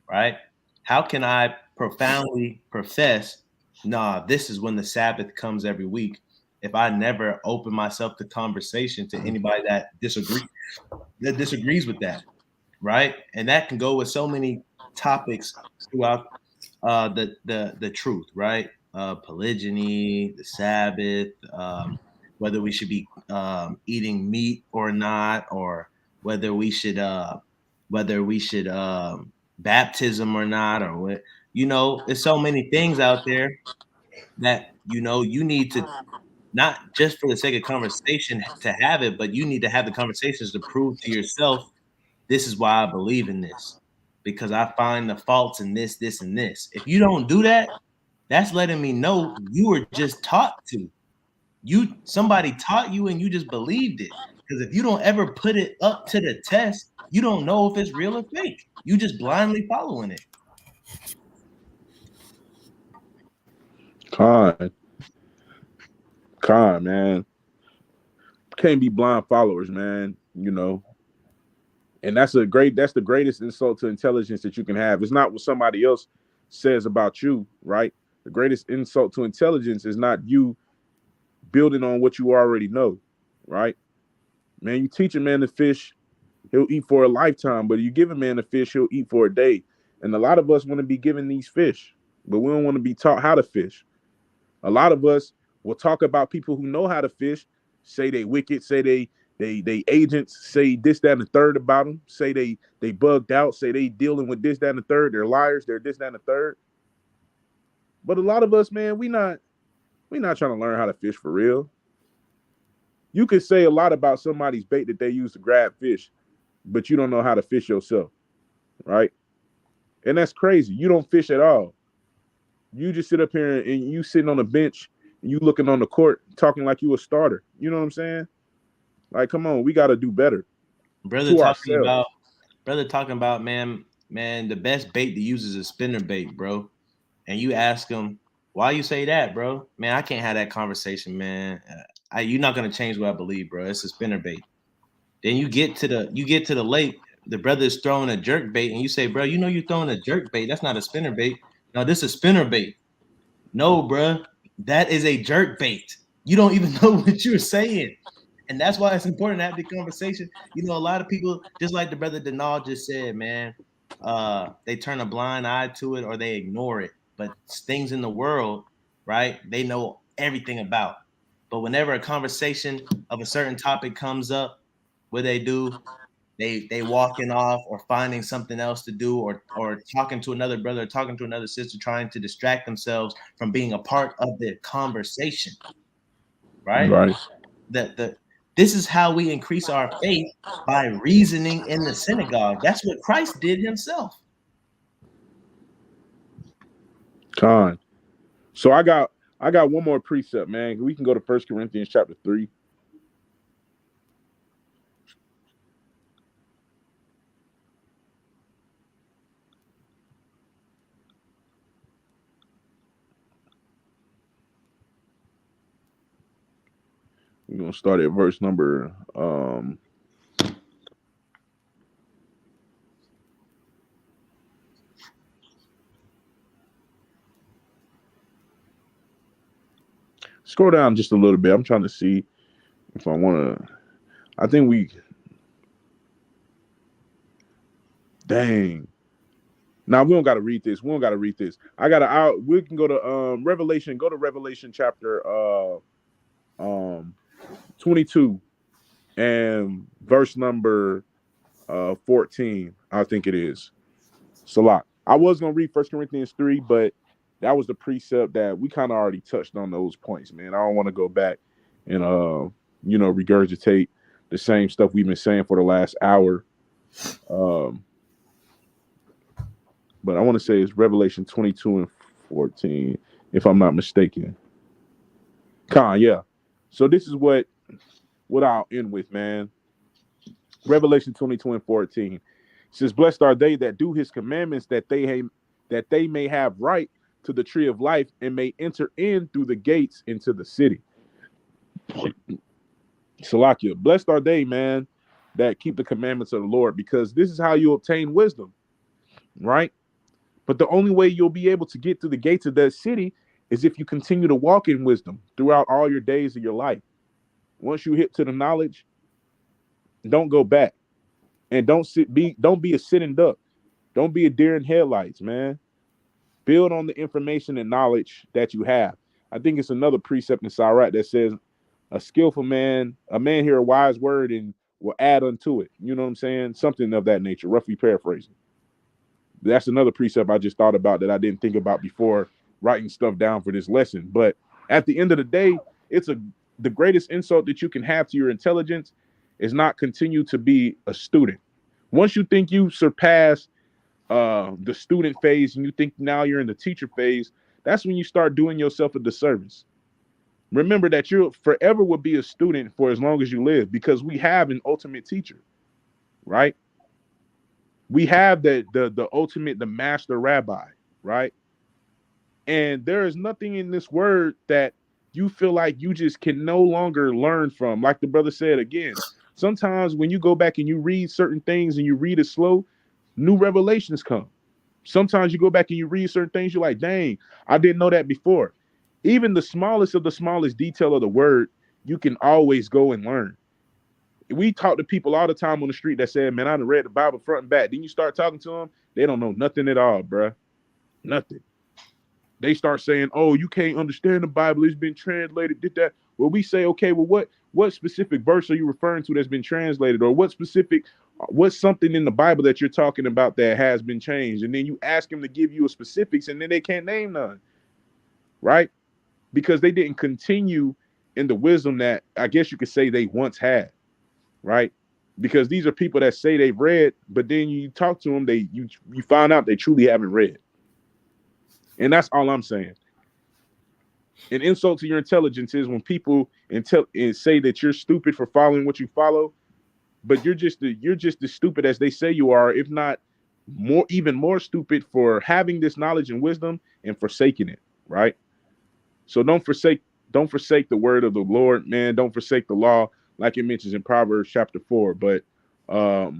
right? How can I profoundly profess, nah, this is when the Sabbath comes every week, if I never open myself to conversation to anybody that disagrees with that, right? And that can go with so many topics throughout the truth, right? Polygyny, the Sabbath, whether we should be eating meat or not, or whether we should baptism or not, or what. There's so many things out there that you need to, not just for the sake of conversation to have it, but you need to have the conversations to prove to yourself, this is why I believe in this, because I find the faults in this, this, and this. If you don't do that, that's letting me know you were just taught to. Somebody taught you and you just believed it. Because if you don't ever put it up to the test, you don't know if it's real or fake. You just blindly following it. Con, man. Can't be blind followers, man. And that's the greatest insult to intelligence that you can have. It's not what somebody else says about you, right? The greatest insult to intelligence is not you building on what you already know, right? Man, you teach a man to fish, he'll eat for a lifetime, but you give a man a fish, he'll eat for a day. And a lot of us want to be given these fish, but we don't want to be taught how to fish. A lot of us will talk about people who know how to fish, say they wicked, say they agents, say this, that, and the third about them, say they bugged out, say they dealing with this, that, and the third, they're liars, they're this, that, and the third. But a lot of us, man, we not trying to learn how to fish for real. You could say a lot about somebody's bait that they use to grab fish, but you don't know how to fish yourself, right? And that's crazy. You don't fish at all. You just sit up here and you sitting on a bench and you looking on the court talking like you a starter. You know what I'm saying? Like, come on, we got to do better Brother to talking ourselves. about, man, the best bait to use is a spinner bait, bro. And you ask him, why you say that, bro? Man, I can't have that conversation, man. You're not gonna change what I believe, bro. It's a spinner bait. Then you get to the lake, the brother's throwing a jerk bait, and you say, bro, you're throwing a jerk bait. That's not a spinner bait. No, this is spinner bait. No, bro, that is a jerk bait. You don't even know what you're saying. And that's why it's important to have the conversation. A lot of people, just like the brother Denal just said, man, they turn a blind eye to it or they ignore it. But things in the world, right, they know everything about. But whenever a conversation of a certain topic comes up, what they do, they walking off or finding something else to do, or talking to another brother, talking to another sister, trying to distract themselves from being a part of the conversation, right? Right. This is how we increase our faith, by reasoning in the synagogue. That's what Christ did himself. Con. So I got one more precept, man. We can go to 1 Corinthians chapter 3. We're gonna start at verse number scroll down just a little bit. I'm trying to see if I want to. I think we. Dang. Now we don't got to read this. We don't got to read this. I gotta out. We can go to Revelation. Go to Revelation chapter 22 and verse number 14. I think it is. It's a lot. I was gonna read 1 Corinthians 3, but that was the precept that we kind of already touched on those points, man. I don't want to go back and regurgitate the same stuff we've been saying for the last hour. But I want to say it's Revelation 22 and 14, if I'm not mistaken. Yeah. So this is what I'll end with, man. Revelation 22 and 14 says, "Blessed are they that do his commandments, that they may have right to the tree of life and may enter in through the gates into the city." Salakia. Blessed are they, man, that keep the commandments of the Lord, because this is how you obtain wisdom, right? But the only way you'll be able to get through the gates of that city is if you continue to walk in wisdom throughout all your days of your life. Once you hit to the knowledge, don't go back. And don't be a sitting duck. Don't be a deer in headlights, man. Build on the information and knowledge that you have. I think it's another precept in Sirach that says, a skillful man, a man hear a wise word and will add unto it. You know what I'm saying? Something of that nature, roughly paraphrasing. That's another precept I just thought about that I didn't think about before writing stuff down for this lesson. But at the end of the day, the greatest insult that you can have to your intelligence is not continue to be a student. Once you think you surpass the student phase and you think now you're in the teacher phase, that's when you start doing yourself a disservice. Remember that you forever will be a student for as long as you live, because we have an ultimate teacher, right? We have the ultimate, the master rabbi, right? And there is nothing in this word that you feel like you just can no longer learn from. Like the brother said again, sometimes when you go back and you read certain things and you read it slow, new revelations come. Sometimes you go back and you read certain things, you're like, dang, I didn't know that before. Even the smallest of the smallest detail of the word, you can always go and learn. We talk to people all the time on the street that said, man, I done read the Bible front and back. Then you start talking to them, they don't know nothing at all, bruh. Nothing. They start saying, oh, you can't understand the Bible. It's been translated, did that. Well, we say, okay, well, what specific verse are you referring to that's been translated? Or what's something in the Bible that you're talking about that has been changed? And then you ask them to give you a specifics, and then they can't name none, right? Because they didn't continue in the wisdom that I guess you could say they once had, right? Because these are people that say they've read, but then you talk to them, you find out they truly haven't read. And that's all I'm saying. An insult to your intelligence is when people say that you're stupid for following what you follow, but you're just as stupid as they say you are, if not even more stupid for having this knowledge and wisdom and forsaking it, right? So don't forsake the word of the Lord, man. Don't forsake the law, like it mentions in Proverbs chapter 4. But I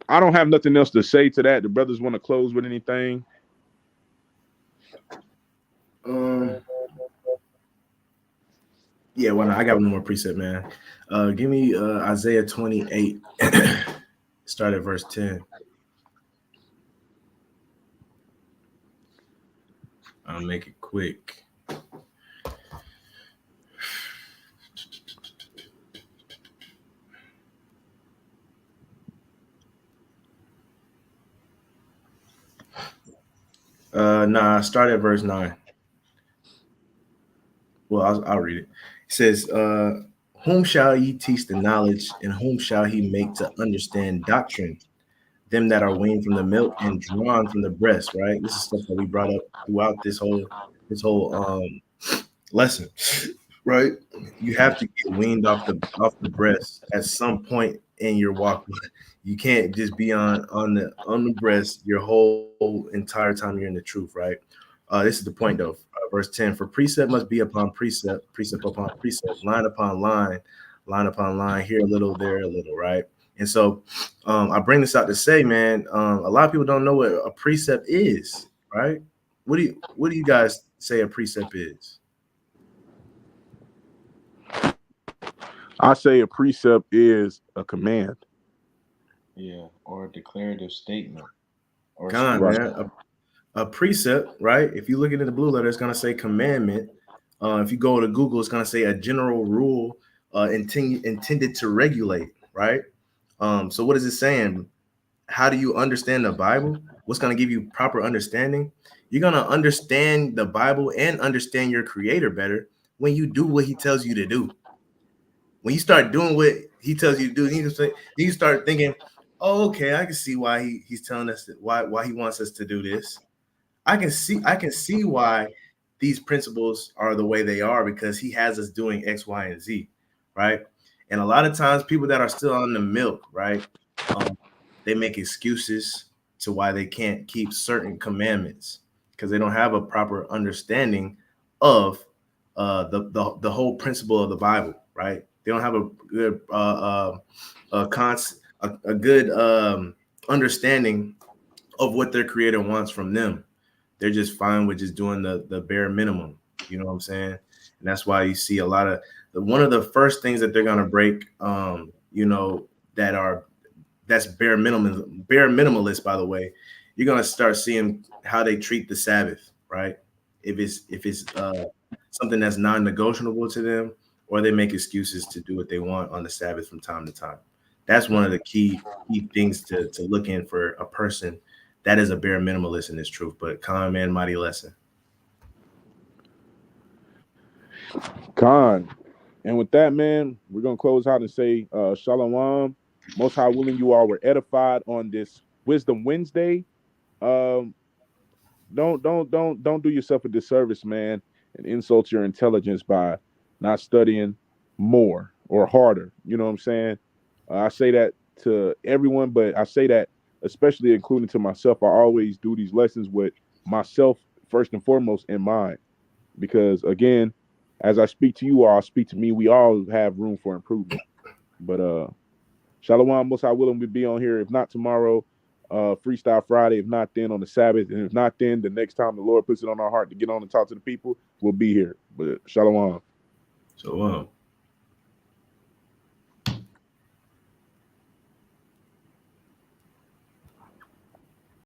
don't have nothing else to say to that. The brothers want to close with anything? Yeah, well, I got one more precept, man. Give me Isaiah 28. Start at verse 10. I'll make it quick. Start at verse 9. Well, I'll read it. It says, whom shall ye teach the knowledge, and whom shall he make to understand doctrine? Them that are weaned from the milk and drawn from the breast, right? This is stuff that we brought up throughout this whole lesson, right? You have to get weaned off the breast at some point in your walk. You can't just be on the breast your whole entire time you're in the truth, right? This is the point though. Verse 10: For precept must be upon precept, precept upon precept, line upon line, line upon line. Here a little, there a little, right? And so, I bring this out to say, man, a lot of people don't know what a precept is, right? What do you guys say a precept is? I say a precept is a command. Yeah, or a declarative statement. Or God, Right. man, a precept, right? If you look into the blue letter, it's gonna say commandment. If you go to Google, it's gonna say a general rule intended to regulate, right? So what is it saying? How do you understand the Bible? What's gonna give you proper understanding? You're gonna understand the Bible and understand your Creator better when you do what He tells you to do. When you start doing what He tells you to do, you start thinking, "Oh, okay, I can see why He's telling us why He wants us to do this." I can see why these principles are the way they are, because He has us doing X, Y, and Z, right? And a lot of times, people that are still on the milk, right, they make excuses to why they can't keep certain commandments because they don't have a proper understanding of the whole principle of the Bible, right? They don't have a good a good understanding of what their Creator wants from them. They're just fine with just doing the bare minimum. You know what I'm saying? And that's why you see a lot of one of the first things that they're gonna break, that's bare minimalist, by the way. You're gonna start seeing how they treat the Sabbath, right? If it's something that's non-negotiable to them, or they make excuses to do what they want on the Sabbath from time to time. That's one of the key things to look in for a person that is a bare minimalist in this truth. But common man, mighty lesson. Khan. And with that, man, we're gonna close out and say, Shalom. Most High willing, you all were edified on this Wisdom Wednesday. Um, don't do yourself a disservice, man, and insult your intelligence by not studying more or harder. You know what I'm saying? I say that to everyone, but I say that especially including to myself. I always do these lessons with myself first and foremost in mind, because again, as I speak to you all, I speak to me. We all have room for improvement. But Shalom, most I willing to be on here. If not tomorrow, Freestyle Friday. If not, then on the Sabbath. And if not, then the next time the Lord puts it on our heart to get on and talk to the people, we'll be here. But Shalom. So